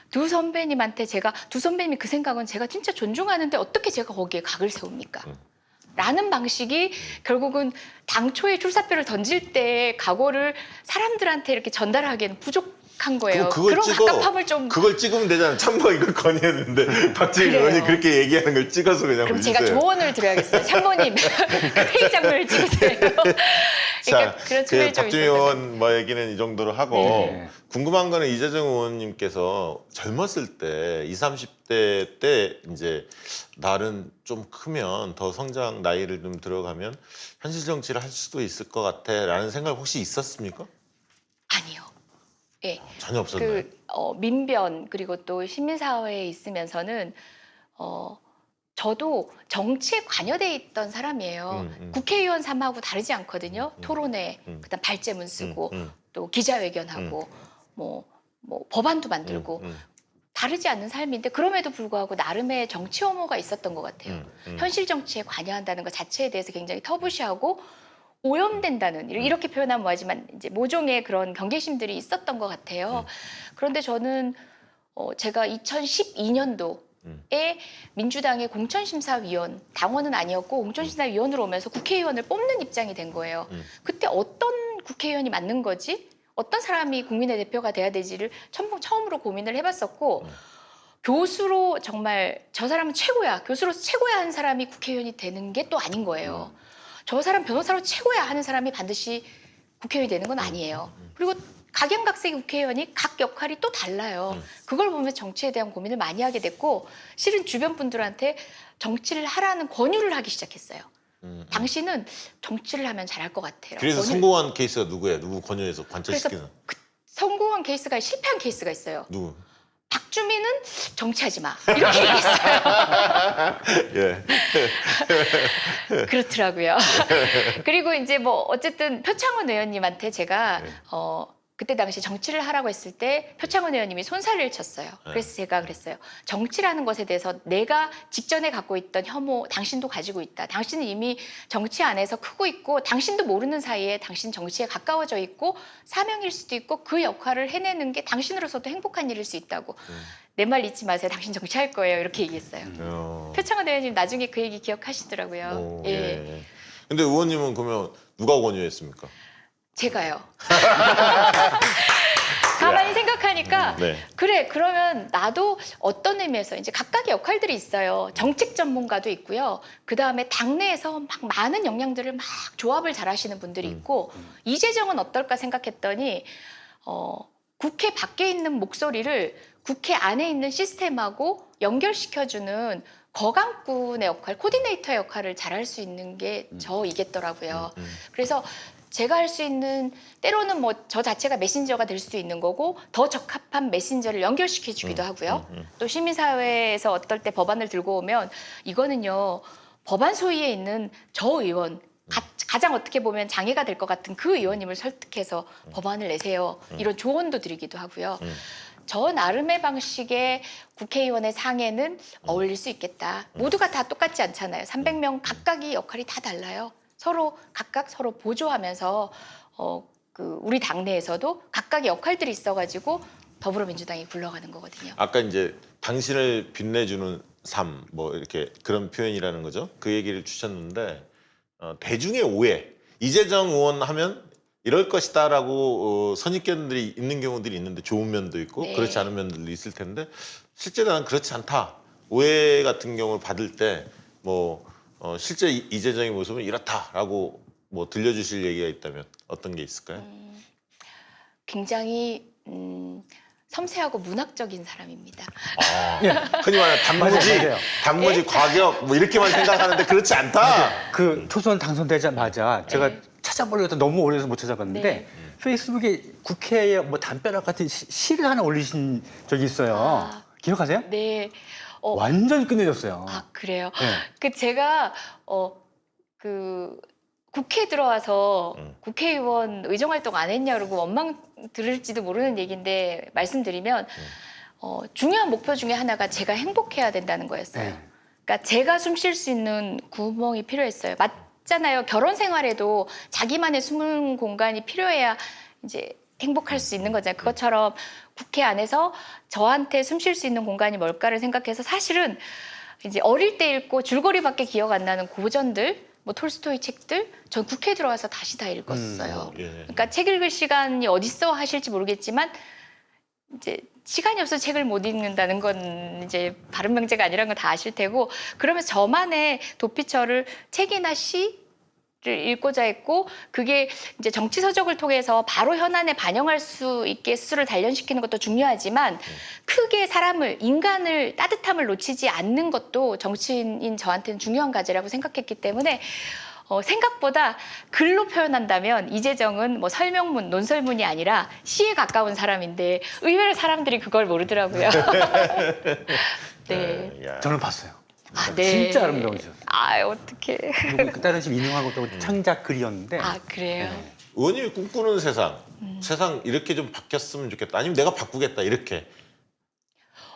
두 선배님한테 두 선배님이 그 생각은 제가 진짜 존중하는데 어떻게 제가 거기에 각을 세웁니까? 라는 방식이 결국은 당초에 출사표를 던질 때 각오를 사람들한테 이렇게 전달하기에는 부족한 거예요. 그런 갑갑함을 좀 그걸 찍으면 되잖아. 참모가 이걸 건의했는데 박지민 그래요. 의원이 그렇게 얘기하는 걸 찍어서 그냥 그럼 올리세요. 제가 조언을 드려야겠어요. 참모님 그 회의 장면을 찍으세요. 그러니까 그런 측면이 좀 박지민 있었던 의원 뭐 얘기는 이 정도로 하고 네. 궁금한 거는 이재정 의원님께서 젊었을 때 20, 30대 때 이제 나는 좀 크면 더 성장 나이를 좀 들어가면 현실 정치를 할 수도 있을 것 같아라는 생각 혹시 있었습니까? 아니요. 예. 전혀 없었나요? 민변 그리고 또 시민사회에 있으면서는 저도 정치에 관여돼 있던 사람이에요. 국회의원 삶하고 다르지 않거든요. 토론회, 그다음 발제문 쓰고 또 기자회견하고 뭐 법안도 만들고 다르지 않는 삶인데 그럼에도 불구하고 나름의 정치 혐오가 있었던 것 같아요. 현실 정치에 관여한다는 것 자체에 대해서 굉장히 터부시하고 오염된다는 이렇게 표현하면 뭐하지만 이제 모종의 그런 경계심들이 있었던 것 같아요. 그런데 저는 제가 2012년도에 민주당의 공천심사위원 당원은 아니었고 공천심사위원으로 오면서 국회의원을 뽑는 입장이 된 거예요. 그때 어떤 국회의원이 맞는 거지? 어떤 사람이 국민의 대표가 돼야 되지를 처음으로 고민을 해봤었고 교수로 정말 저 사람은 최고야. 교수로서 최고야 하는 사람이 국회의원이 되는 게 또 아닌 거예요. 저 사람 변호사로 최고야 하는 사람이 반드시 국회의원이 되는 건 아니에요. 그리고 각양각색의 국회의원이 각 역할이 또 달라요. 그걸 보면서 정치에 대한 고민을 많이 하게 됐고 실은 주변 분들한테 정치를 하라는 권유를 하기 시작했어요. 당신은 정치를 하면 잘할 것 같아요. 그래서 성공한 케이스가 누구예요? 누구 권유해서 관철시키는? 그래서 성공한 케이스가 실패한 케이스가 있어요. 누구? 박주민은 정치하지 마. 이렇게 얘기했어요. 예. 그렇더라고요. 그리고 이제 뭐 어쨌든 표창원 의원님한테 제가 네. 그때 당시 정치를 하라고 했을 때 표창원 의원님이 손살을 쳤어요. 그래서 제가 그랬어요. 정치라는 것에 대해서 내가 직전에 갖고 있던 혐오 당신도 가지고 있다. 당신은 이미 정치 안에서 크고 있고 당신도 모르는 사이에 당신 정치에 가까워져 있고 사명일 수도 있고 그 역할을 해내는 게 당신으로서도 행복한 일일 수 있다고. 내 말 잊지 마세요. 당신 정치할 거예요. 이렇게 얘기했어요. 표창원 의원님 나중에 그 얘기 기억하시더라고요. 예. 예. 근데 의원님은 그러면 누가 권유했습니까? 제가요. 가만히 생각하니까 네. 그래 그러면 나도 어떤 의미에서 이제 각각의 역할들이 있어요. 정책 전문가도 있고요. 그 다음에 당내에서 막 많은 역량들을 막 조합을 잘하시는 분들이 있고 이재정은 어떨까 생각했더니 국회 밖에 있는 목소리를 국회 안에 있는 시스템하고 연결시켜주는 거강꾼의 역할, 코디네이터의 역할을 잘할 수 있는 게 저이겠더라고요. 그래서 제가 할 수 있는 때로는 뭐 저 자체가 메신저가 될 수 있는 거고 더 적합한 메신저를 연결시켜 주기도 하고요. 또 시민사회에서 어떨 때 법안을 들고 오면 이거는요 법안 소위에 있는 저 의원 가장 어떻게 보면 장애가 될 것 같은 그 의원님을 설득해서 법안을 내세요. 이런 조언도 드리기도 하고요. 저 나름의 방식의 국회의원의 상에는 어울릴 수 있겠다. 모두가 다 똑같지 않잖아요. 300명 각각의 역할이 다 달라요. 각각 서로 보조하면서 우리 당내에서도 각각의 역할들이 있어가지고 더불어민주당이 굴러가는 거거든요. 아까 이제 당신을 빛내주는 삶, 뭐 이렇게 그런 표현이라는 거죠. 그 얘기를 주셨는데 대중의 오해, 이재정 의원 하면 이럴 것이다라고 선입견들이 있는 경우들이 있는데 좋은 면도 있고 네. 그렇지 않은 면들도 있을 텐데 실제로 난 그렇지 않다. 오해 같은 경우를 받을 때 뭐 실제 이재정의 모습은 이렇다라고 뭐 들려주실 얘기가 있다면 어떤 게 있을까요? 굉장히 섬세하고 문학적인 사람입니다. 흔히 말하는 맞아요. 단무지 예? 과격 뭐 이렇게만 생각하는데 그렇지 않다. 그 초선 당선되자마자 제가 찾아보려고 너무 오래돼서 못 찾아봤는데 네. 페이스북에 국회에 뭐 담벼락 같은 시를 하나 올리신 적이 있어요. 아. 기억하세요? 네. 완전히 끝내줬어요. 아 그래요. 네. 제가 국회에 들어와서 국회의원 의정활동 안 했냐 그러고 원망 들을지도 모르는 얘기인데 말씀드리면 중요한 목표 중에 하나가 제가 행복해야 된다는 거였어요. 네. 그러니까 제가 숨 쉴 수 있는 구멍이 필요했어요. 맞잖아요. 결혼 생활에도 자기만의 숨은 공간이 필요해야 이제 행복할 수 있는 거잖아요. 그것처럼 국회 안에서 저한테 숨 쉴 수 있는 공간이 뭘까를 생각해서 사실은 이제 어릴 때 읽고 줄거리밖에 기억 안 나는 고전들, 뭐 톨스토이 책들, 전 국회 들어와서 다시 다 읽었어요. 예. 그러니까 책 읽을 시간이 어딨어 하실지 모르겠지만 이제 시간이 없어서 책을 못 읽는다는 건 이제 바른 명제가 아니라는 건 다 아실 테고, 그러면서 저만의 도피처를 책이나 시를 읽고자 했고, 그게 이제 정치 서적을 통해서 바로 현안에 반영할 수 있게 스스로를 단련시키는 것도 중요하지만 크게 사람을, 인간을, 따뜻함을 놓치지 않는 것도 정치인인 저한테는 중요한 과제라고 생각했기 때문에 생각보다 글로 표현한다면 이재정은 뭐 설명문, 논설문이 아니라 시에 가까운 사람인데 의외로 사람들이 그걸 모르더라고요. 네. 야. 저는 봤어요. 아, 네. 진짜 아름다우셨어요. 아, 어떡해. 그리고 다른 집 인용한 것도 창작 글이었는데 아, 그래요? 네. 의원님이 꿈꾸는 세상, 세상 이렇게 좀 바뀌었으면 좋겠다. 아니면 내가 바꾸겠다 이렇게.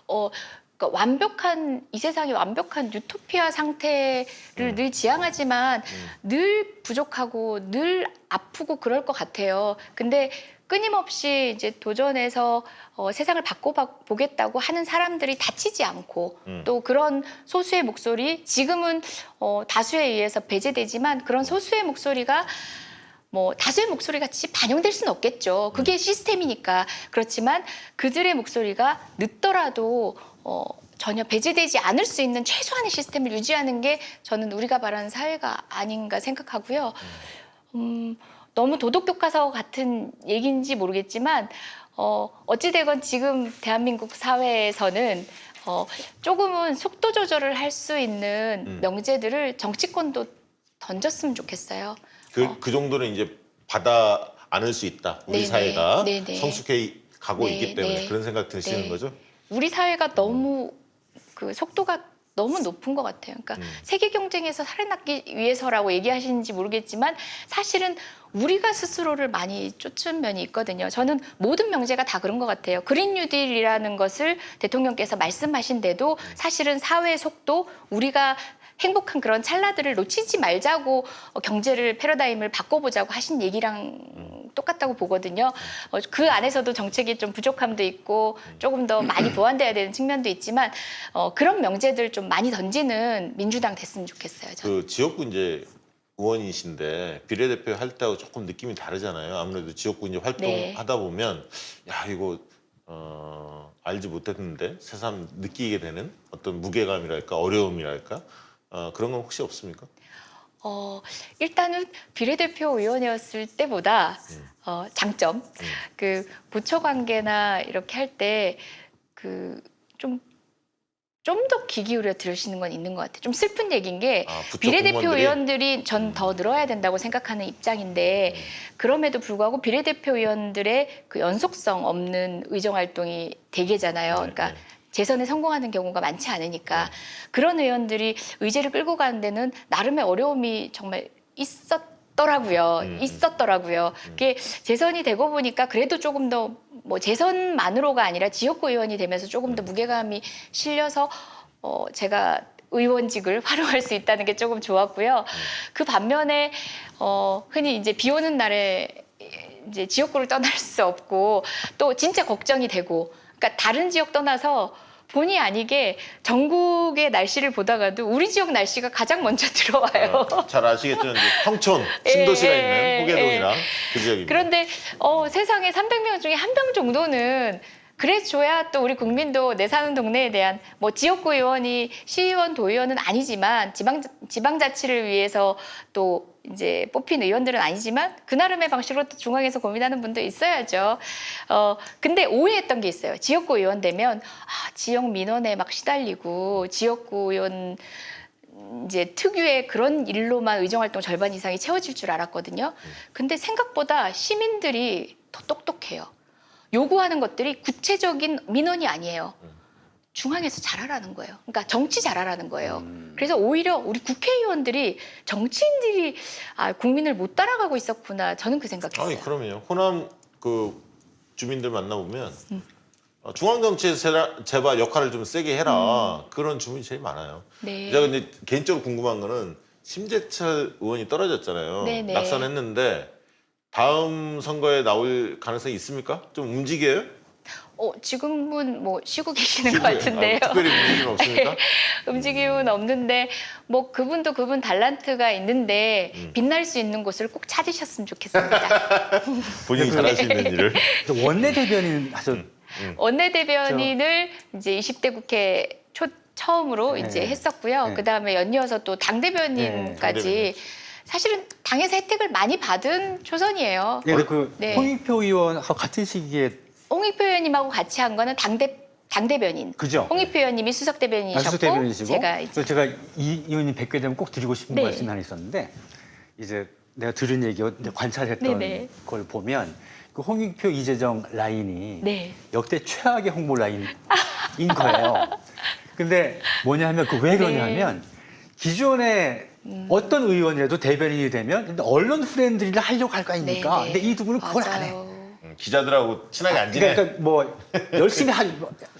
그러니까 완벽한, 이 세상이 완벽한 유토피아 상태를 늘 지향하지만 늘 부족하고 늘 아프고 그럴 것 같아요. 근데 끊임없이 이제 도전해서 세상을 바꿔보겠다고 하는 사람들이 다치지 않고 또 그런 소수의 목소리, 지금은 다수에 의해서 배제되지만 그런 소수의 목소리가 뭐 다수의 목소리 같이 반영될 수는 없겠죠. 그게 시스템이니까. 그렇지만 그들의 목소리가 늦더라도 전혀 배제되지 않을 수 있는 최소한의 시스템을 유지하는 게 저는 우리가 바라는 사회가 아닌가 생각하고요. 너무 도덕교과서 같은 얘기인지 모르겠지만 어찌되건 지금 대한민국 사회에서는 조금은 속도 조절을 할 수 있는 명제들을 정치권도 던졌으면 좋겠어요. 그 정도는 이제 받아 안을 수 있다. 우리 네네. 사회가 네네. 성숙해 가고 네, 있기 때문에 네. 그런 생각 드시는 네. 거죠? 우리 사회가 너무 그 속도가 너무 높은 것 같아요. 그러니까 세계 경쟁에서 살아남기 위해서라고 얘기하시는지 모르겠지만 사실은 우리가 스스로를 많이 쫓은 면이 있거든요. 저는 모든 명제가 다 그런 것 같아요. 그린 뉴딜이라는 것을 대통령께서 말씀하신데도 사실은 사회의 속도, 우리가 행복한 그런 찰나들을 놓치지 말자고 경제를 패러다임을 바꿔보자고 하신 얘기랑 똑같다고 보거든요. 그 안에서도 정책이 좀 부족함도 있고 조금 더 많이 보완돼야 되는 측면도 있지만 그런 명제들 좀 많이 던지는 민주당 됐으면 좋겠어요. 저는. 그 지역구 이제 의원이신데 비례대표 할 때하고 조금 느낌이 다르잖아요. 아무래도 지역구 이제 활동하다 보면 야 이거 알지 못했는데 새삼 느끼게 되는 어떤 무게감이랄까 어려움이랄까 그런 건 혹시 없습니까? 일단은 비례대표 의원이었을 때보다 장점, 그 부처 관계나 이렇게 할 때 그 좀 더 귀 기울여 들으시는 건 있는 것 같아요. 좀 슬픈 얘기인 게 비례대표 의원들이 전 더 늘어야 된다고 생각하는 입장인데 그럼에도 불구하고 비례대표 의원들의 그 연속성 없는 의정 활동이 대개잖아요. 그러니까 재선에 성공하는 경우가 많지 않으니까 그런 의원들이 의제를 끌고 가는 데는 나름의 어려움이 정말 있었더라고요. 그게 재선이 되고 보니까 그래도 조금 더 뭐 재선만으로가 아니라 지역구 의원이 되면서 조금 더 무게감이 실려서 제가 의원직을 활용할 수 있다는 게 조금 좋았고요. 그 반면에 흔히 이제 비 오는 날에 이제 지역구를 떠날 수 없고 또 진짜 걱정이 되고, 그러니까 다른 지역 떠나서 본의 아니게 전국의 날씨를 보다가도 우리 지역 날씨가 가장 먼저 들어와요. 잘 아시겠죠? 이제 평촌 신도시가 있는 호계동이랑 그 지역입니다. 그런데 세상에 300명 중에 한 명 정도는 그래 줘야 또 우리 국민도 내 사는 동네에 대한 뭐 지역구 의원이 시의원, 도의원은 아니지만 지방자치를 위해서 또 이제 뽑힌 의원들은 아니지만 그 나름의 방식으로 또 중앙에서 고민하는 분도 있어야죠. 근데 오해했던 게 있어요. 지역구 의원 되면 지역 민원에 막 시달리고 지역구 의원 이제 특유의 그런 일로만 의정활동 절반 이상이 채워질 줄 알았거든요. 근데 생각보다 시민들이 더 똑똑해요. 요구하는 것들이 구체적인 민원이 아니에요. 중앙에서 잘하라는 거예요. 그러니까 정치 잘하라는 거예요. 그래서 오히려 우리 국회의원들이 정치인들이 국민을 못 따라가고 있었구나. 저는 그 생각했어요. 아니 그러면요. 호남 그 주민들 만나보면 중앙 정치에서 제발 역할을 좀 세게 해라. 그런 주문이 제일 많아요. 네. 제가 근데 개인적으로 궁금한 거는 심재철 의원이 떨어졌잖아요. 네네. 낙선했는데 다음 선거에 나올 가능성이 있습니까? 좀 움직여요? 지금은 뭐 쉬고 계시는 것 같은데요. 특별히 움직임이 없습니까? 움직임은 없는데 뭐 그분도 그분 달란트가 있는데 음. 빛날 수 있는 곳을 꼭 찾으셨으면 좋겠습니다. 본인이 잘할 수 있는 일을. 원내대변인 하셔. 원내대변인을 이제 20대 국회 처음으로 네. 이제 했었고요. 네. 그 다음에 연이어서 또 당대변인까지 당대변인. 사실은 당에서 혜택을 많이 받은 초선이에요. 예, 그 네. 홍익표 의원하고 같은 시기에 홍익표 의원님하고 같이 한 거는 당대변인. 그죠? 홍익표 의원님이 수석대변인이셨고 수석대변인이시고 제가 이제 제가 이 의원님 뵙게 되면 꼭 드리고 싶은 네. 말씀이 하나 있었는데 이제 내가 들은 얘기고 이제 관찰했던 네네. 걸 보면 그 홍익표 이재정 라인이 네. 역대 최악의 홍보 라인인 거예요. 근데 뭐냐 하면 그 왜 그러냐면 기존에 어떤 의원이라도 대변인이 되면 근데 언론 프렌드리를 하려고 할 거 아닙니까? 네네. 근데 이 두 분은 그걸 안 해. 맞아요. 기자들하고 친하게 안 지내. 그러니까 뭐 열심히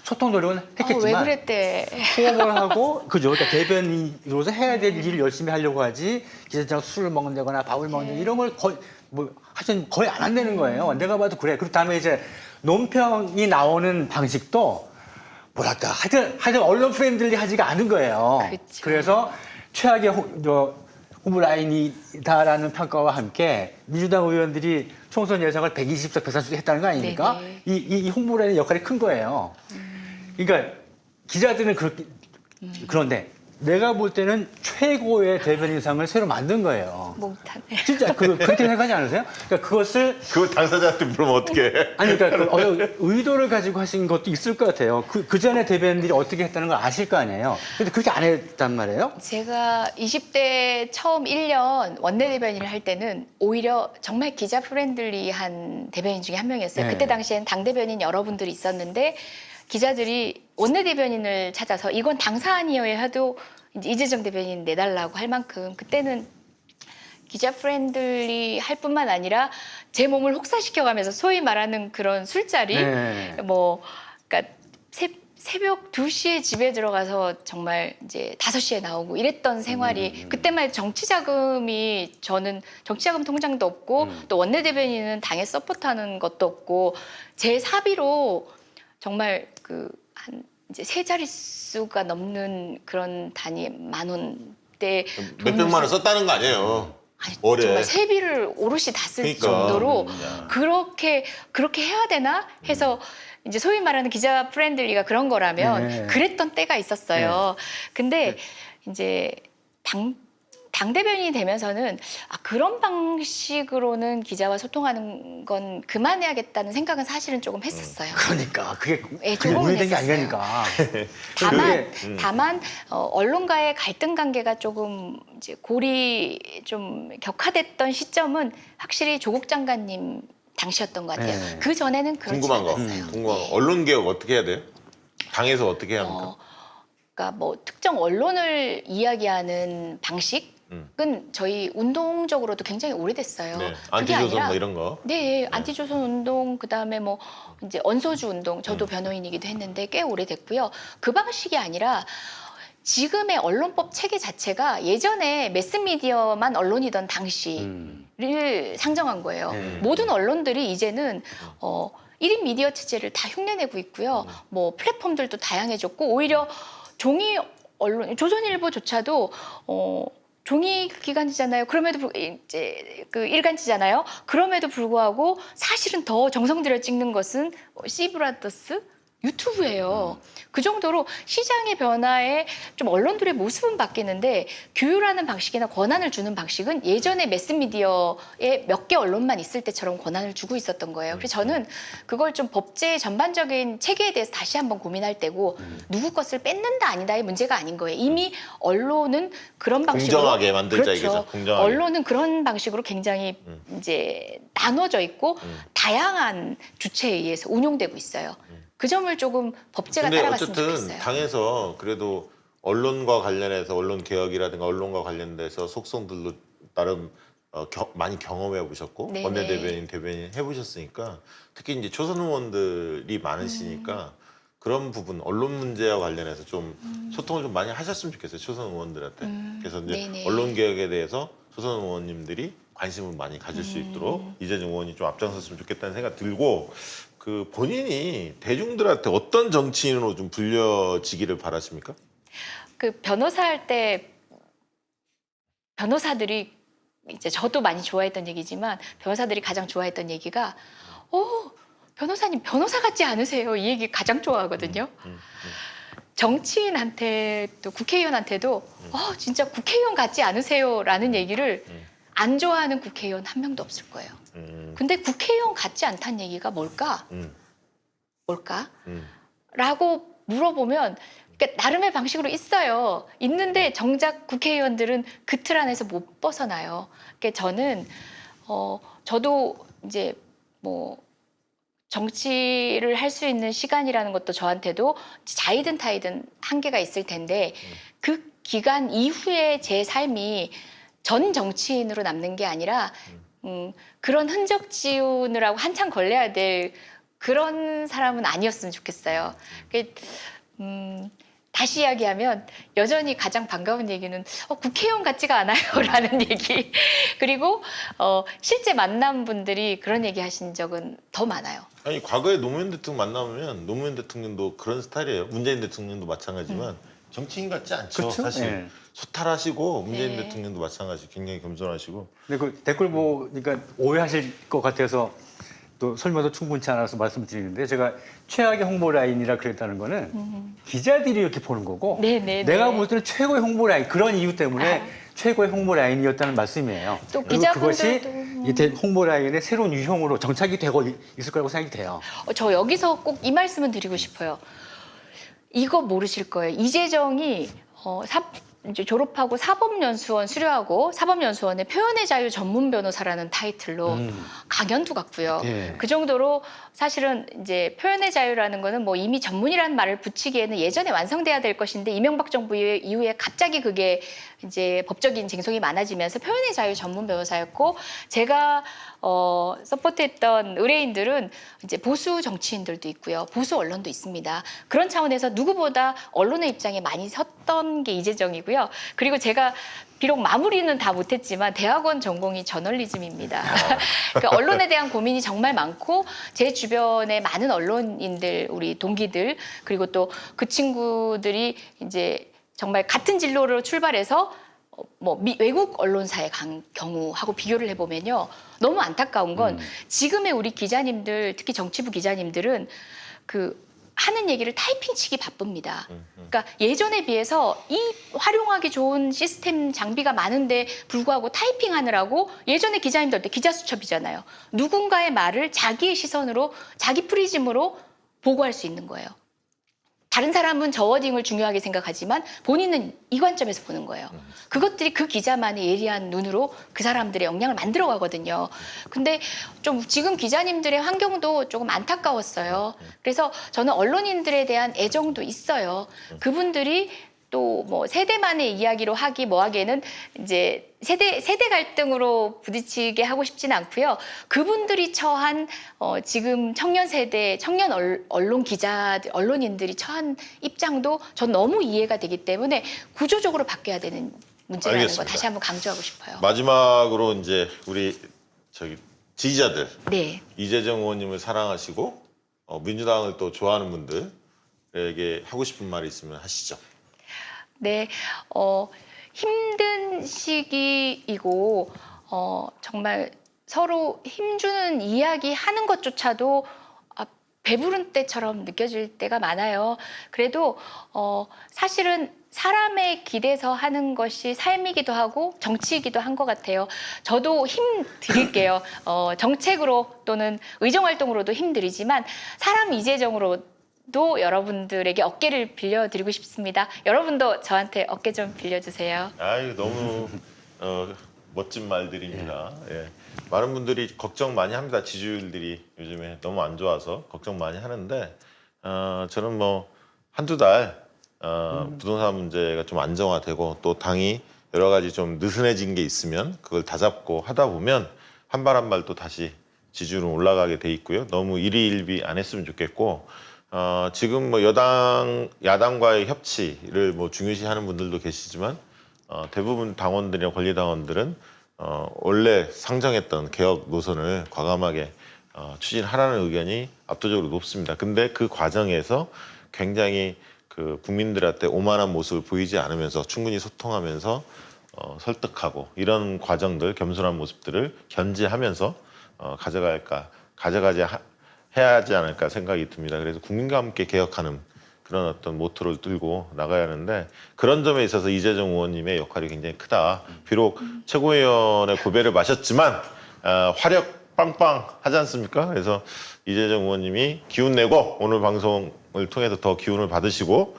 소통 노력은 왜 했겠지만 그랬대? 호응을 하고 그죠? 그러니까 대변인으로서 해야 될 일을 열심히 하려고 하지 기자들하고 술을 먹는다거나 밥을 먹는다거나 이런 걸 거의 뭐 하여튼 거의 안 한다는 거예요. 내가 봐도 그래. 그리고 다음에 이제 논평이 나오는 방식도 뭐랄까 하여튼 언론 프렌들리 하지가 않은 거예요. 그쵸. 그래서 최악의 홍보 라인이다라는 평가와 함께 민주당 의원들이 총선 예상을 120석 배산수 했다는 거 아닙니까? 네네. 이 홍보 라인의 역할이 큰 거예요. 그러니까 기자들은 그런데 내가 볼 때는 최고의 대변인상을 새로 만든 거예요. 몽타네. 진짜 그렇게 생각하지 않으세요? 그러니까 그것을 그거 당사자한테 물으면 어떡해. 아니 그러니까 의도를 가지고 하신 것도 있을 것 같아요. 그 전에 대변인들이 어떻게 했다는 걸 아실 거 아니에요. 근데 그렇게 안 했단 말이에요. 제가 20대 처음 1년 원내대변인을 할 때는 오히려 정말 기자 프렌들리한 대변인 중에 한 명이었어요. 네. 그때 당시엔 당대변인 여러분들이 있었는데 기자들이 원내대변인을 찾아서 이건 당사안이어야 해도 이제 이재정 대변인 내달라고 할 만큼 그때는 기자 프렌들리 할 뿐만 아니라 제 몸을 혹사시켜가면서 소위 말하는 그런 술자리 네. 뭐 그러니까 새벽 2시에 집에 들어가서 정말 이제 5시에 나오고 이랬던 생활이 그때만 해도 정치자금이 저는 정치자금 통장도 없고 또 원내대변인은 당에 서포트하는 것도 없고 제 사비로 정말 한 이제 세 자릿수가 넘는 그런 단위 10,000원대 몇백만 원 썼다는 거 아니에요. 아니, 월에. 정말 세비를 오롯이 다 쓸 그러니까. 정도로 야. 그렇게 해야 되나 해서 이제 소위 말하는 기자 프렌들리가 그런 거라면 네. 그랬던 때가 있었어요. 근데 이제 당대변인이 되면서는 그런 방식으로는 기자와 소통하는 건 그만해야겠다는 생각은 사실은 조금 했었어요. 그러니까 그게 조금은 우회된 게 했었어요. 아니라니까. 다만 언론과의 갈등 관계가 조금 이제 골이 좀 격화됐던 시점은 확실히 조국 장관님 당시였던 것 같아요. 네. 그 전에는 그렇지 궁금한 거. 않았어요. 궁금한 거. 네. 언론 개혁 어떻게 해야 돼요? 당에서 어떻게 해야 합니까? 그러니까 뭐 특정 언론을 이야기하는 방식은 저희 운동적으로도 굉장히 오래됐어요. 네. 그게 안티조선 아니라 뭐 이런 거. 네, 안티조선 운동 그다음에 뭐 이제 언소주 운동 저도 변호인이기도 했는데 꽤 오래됐고요. 그 방식이 아니라 지금의 언론법 체계 자체가 예전에 매스미디어만 언론이던 당시를 상정한 거예요. 모든 언론들이 이제는 1인 미디어 체제를 다 흉내내고 있고요. 뭐 플랫폼들도 다양해졌고 오히려 종이 언론 조선일보조차도 종이 기간지잖아요. 그럼에도 이제 일간지잖아요. 그럼에도 불구하고 사실은 더 정성 들여 찍는 것은 씨브라더스 유튜브예요. 그 정도로 시장의 변화에 좀 언론들의 모습은 바뀌는데 규율하는 방식이나 권한을 주는 방식은 예전에 매스미디어에 몇 개 언론만 있을 때처럼 권한을 주고 있었던 거예요. 그래서 저는 그걸 좀 법제의 전반적인 체계에 대해서 다시 한번 고민할 때고 누구 것을 뺏는다 아니다의 문제가 아닌 거예요. 이미 언론은 그런 방식으로 공정하게 만들자 그렇죠. 이거죠. 공정하게. 언론은 그런 방식으로 굉장히 이제 나눠져 있고 다양한 주체에 의해서 운용되고 있어요. 그 점을 조금 법제가 근데 따라갔으면 어쨌든 좋겠어요. 당에서 그래도 언론과 관련해서 언론 개혁이라든가 언론과 관련돼서 속성들도 나름 많이 경험해 보셨고 네네. 원내대변인, 대변인 해보셨으니까 특히 이제 초선 의원들이 많으시니까 그런 부분 언론 문제와 관련해서 좀 소통을 좀 많이 하셨으면 좋겠어요, 초선 의원들한테. 그래서 이제 네네. 언론 개혁에 대해서 초선 의원님들이 관심을 많이 가질 수 있도록 이재정 의원이 좀 앞장섰으면 좋겠다는 생각 들고, 그 본인이 대중들한테 어떤 정치인으로 좀 불려지기를 바라십니까? 그 변호사 할 때 변호사들이 이제 저도 많이 좋아했던 얘기지만 변호사들이 가장 좋아했던 얘기가 변호사님 변호사 같지 않으세요? 이 얘기 가장 좋아하거든요. 정치인한테 또 국회의원한테도 진짜 국회의원 같지 않으세요? 라는 얘기를 안 좋아하는 국회의원 한 명도 없을 거예요. 근데 국회의원 같지 않다는 얘기가 뭘까? 라고 물어보면 그러니까 나름의 방식으로 있어요. 있는데 정작 국회의원들은 그 틀 안에서 못 벗어나요. 그러니까 저는 저도 이제 뭐 정치를 할 수 있는 시간이라는 것도 저한테도 자이든 타이든 한계가 있을 텐데 그 기간 이후에 제 삶이 전 정치인으로 남는 게 아니라 그런 흔적 지우느라고 한참 걸려야 될 그런 사람은 아니었으면 좋겠어요. 다시 이야기하면 여전히 가장 반가운 얘기는 국회의원 같지가 않아요 라는 얘기. 그리고 실제 만난 분들이 그런 얘기 하신 적은 더 많아요. 아니 과거에 노무현 대통령 만나면 노무현 대통령도 그런 스타일이에요. 문재인 대통령도 마찬가지지만 정치인 같지 않죠. 그렇죠? 사실 네. 소탈하시고 문재인 네. 대통령도 마찬가지 굉장히 겸손하시고. 근데 그 댓글 보니까 오해하실 것 같아서 또 설명도 충분치 않아서 말씀드리는데, 제가 최악의 홍보 라인이라 그랬다는 거는 기자들이 이렇게 보는 거고 네네. 내가 볼 때는 최고의 홍보 라인, 그런 이유 때문에 최고의 홍보 라인이었다는 말씀이에요. 또 그리고 그것이 기자분들도 이 홍보 라인의 새로운 유형으로 정착이 되고 있을 거라고 생각이 돼요. 저 여기서 꼭 이 말씀을 드리고 싶어요. 이거 모르실 거예요. 이재정이 이제 졸업하고 사법연수원 수료하고 사법연수원의 표현의 자유 전문 변호사라는 타이틀로 강연도 갔고요. 예. 그 정도로 사실은 이제 표현의 자유라는 거는 뭐 이미 전문이라는 말을 붙이기에는 예전에 완성돼야 될 것인데 이명박 정부 이후에 갑자기 그게 이제 법적인 쟁송이 많아지면서 표현의 자유 전문 변호사였고, 제가 서포트했던 의뢰인들은 이제 보수 정치인들도 있고요, 보수 언론도 있습니다. 그런 차원에서 누구보다 언론의 입장에 많이 섰던 게 이재정이고요. 그리고 제가 비록 마무리는 다 못했지만 대학원 전공이 저널리즘입니다. 그러니까 언론에 대한 고민이 정말 많고 제 주변에 많은 언론인들, 우리 동기들, 그리고 또 그 친구들이 이제 정말 같은 진로로 출발해서 외국 언론사의 경우하고 비교를 해보면요, 너무 안타까운 건 지금의 우리 기자님들, 특히 정치부 기자님들은 하는 얘기를 타이핑치기 바쁩니다. 그러니까 예전에 비해서 이 활용하기 좋은 시스템 장비가 많은데 불구하고 타이핑하느라고 예전에 기자님들 할 때 기자수첩이잖아요. 누군가의 말을 자기의 시선으로, 자기 프리즘으로 보고할 수 있는 거예요. 다른 사람은 저 워딩을 중요하게 생각하지만 본인은 이 관점에서 보는 거예요. 그것들이 그 기자만의 예리한 눈으로 그 사람들의 역량을 만들어 가거든요. 근데 좀 지금 기자님들의 환경도 조금 안타까웠어요. 그래서 저는 언론인들에 대한 애정도 있어요. 그분들이 또 뭐 세대만의 이야기로 하기 뭐하기에는 이제 세대 갈등으로 부딪히게 하고 싶지는 않고요. 그분들이 처한 지금 청년 세대, 청년 언론 기자들, 언론인들이 처한 입장도 전 너무 이해가 되기 때문에 구조적으로 바뀌어야 되는 문제라는 알겠습니다. 거 다시 한번 강조하고 싶어요. 마지막으로 이제 우리 지지자들, 네. 이재정 의원님을 사랑하시고 민주당을 또 좋아하는 분들에게 하고 싶은 말이 있으면 하시죠. 네, 힘든 시기이고 정말 서로 힘주는 이야기 하는 것조차도 배부른 때처럼 느껴질 때가 많아요. 그래도 사실은 사람의 길에서 하는 것이 삶이기도 하고 정치이기도 한 것 같아요. 저도 힘 드릴게요. 정책으로 또는 의정활동으로도 힘 드리지만 사람 이재정으로 도 여러분들에게 어깨를 빌려드리고 싶습니다. 여러분도 저한테 어깨 좀 빌려주세요. 아유, 너무 멋진 말들입니다. 예. 많은 분들이 걱정 많이 합니다. 지지율들이 요즘에 너무 안 좋아서 걱정 많이 하는데 저는 뭐 한두 달 부동산 문제가 좀 안정화되고 또 당이 여러 가지 좀 느슨해진 게 있으면 그걸 다잡고 하다 보면 한 발 한 발 또 다시 지지율은 올라가게 돼 있고요. 너무 일희일비 안 했으면 좋겠고 지금 뭐 야당과의 협치를 뭐 중요시하는 분들도 계시지만 대부분 당원들이나 권리당원들은 원래 상정했던 개혁 노선을 과감하게 추진하라는 의견이 압도적으로 높습니다. 근데 그 과정에서 굉장히 그 국민들한테 오만한 모습을 보이지 않으면서 충분히 소통하면서 설득하고 이런 과정들, 겸손한 모습들을 견지하면서 해야 하지 않을까 생각이 듭니다. 그래서 국민과 함께 개혁하는 그런 어떤 모토를 들고 나가야 하는데 그런 점에 있어서 이재정 의원님의 역할이 굉장히 크다. 비록 최고위원의 고배를 마셨지만 화력 빵빵 하지 않습니까? 그래서 이재정 의원님이 기운 내고 오늘 방송을 통해서 더 기운을 받으시고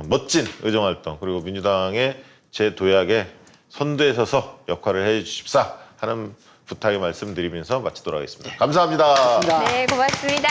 멋진 의정활동 그리고 민주당의 재도약에 선두에 서서 역할을 해 주십사 하는 부탁의 말씀드리면서 마치도록 하겠습니다. 감사합니다. 고맙습니다. 네, 고맙습니다.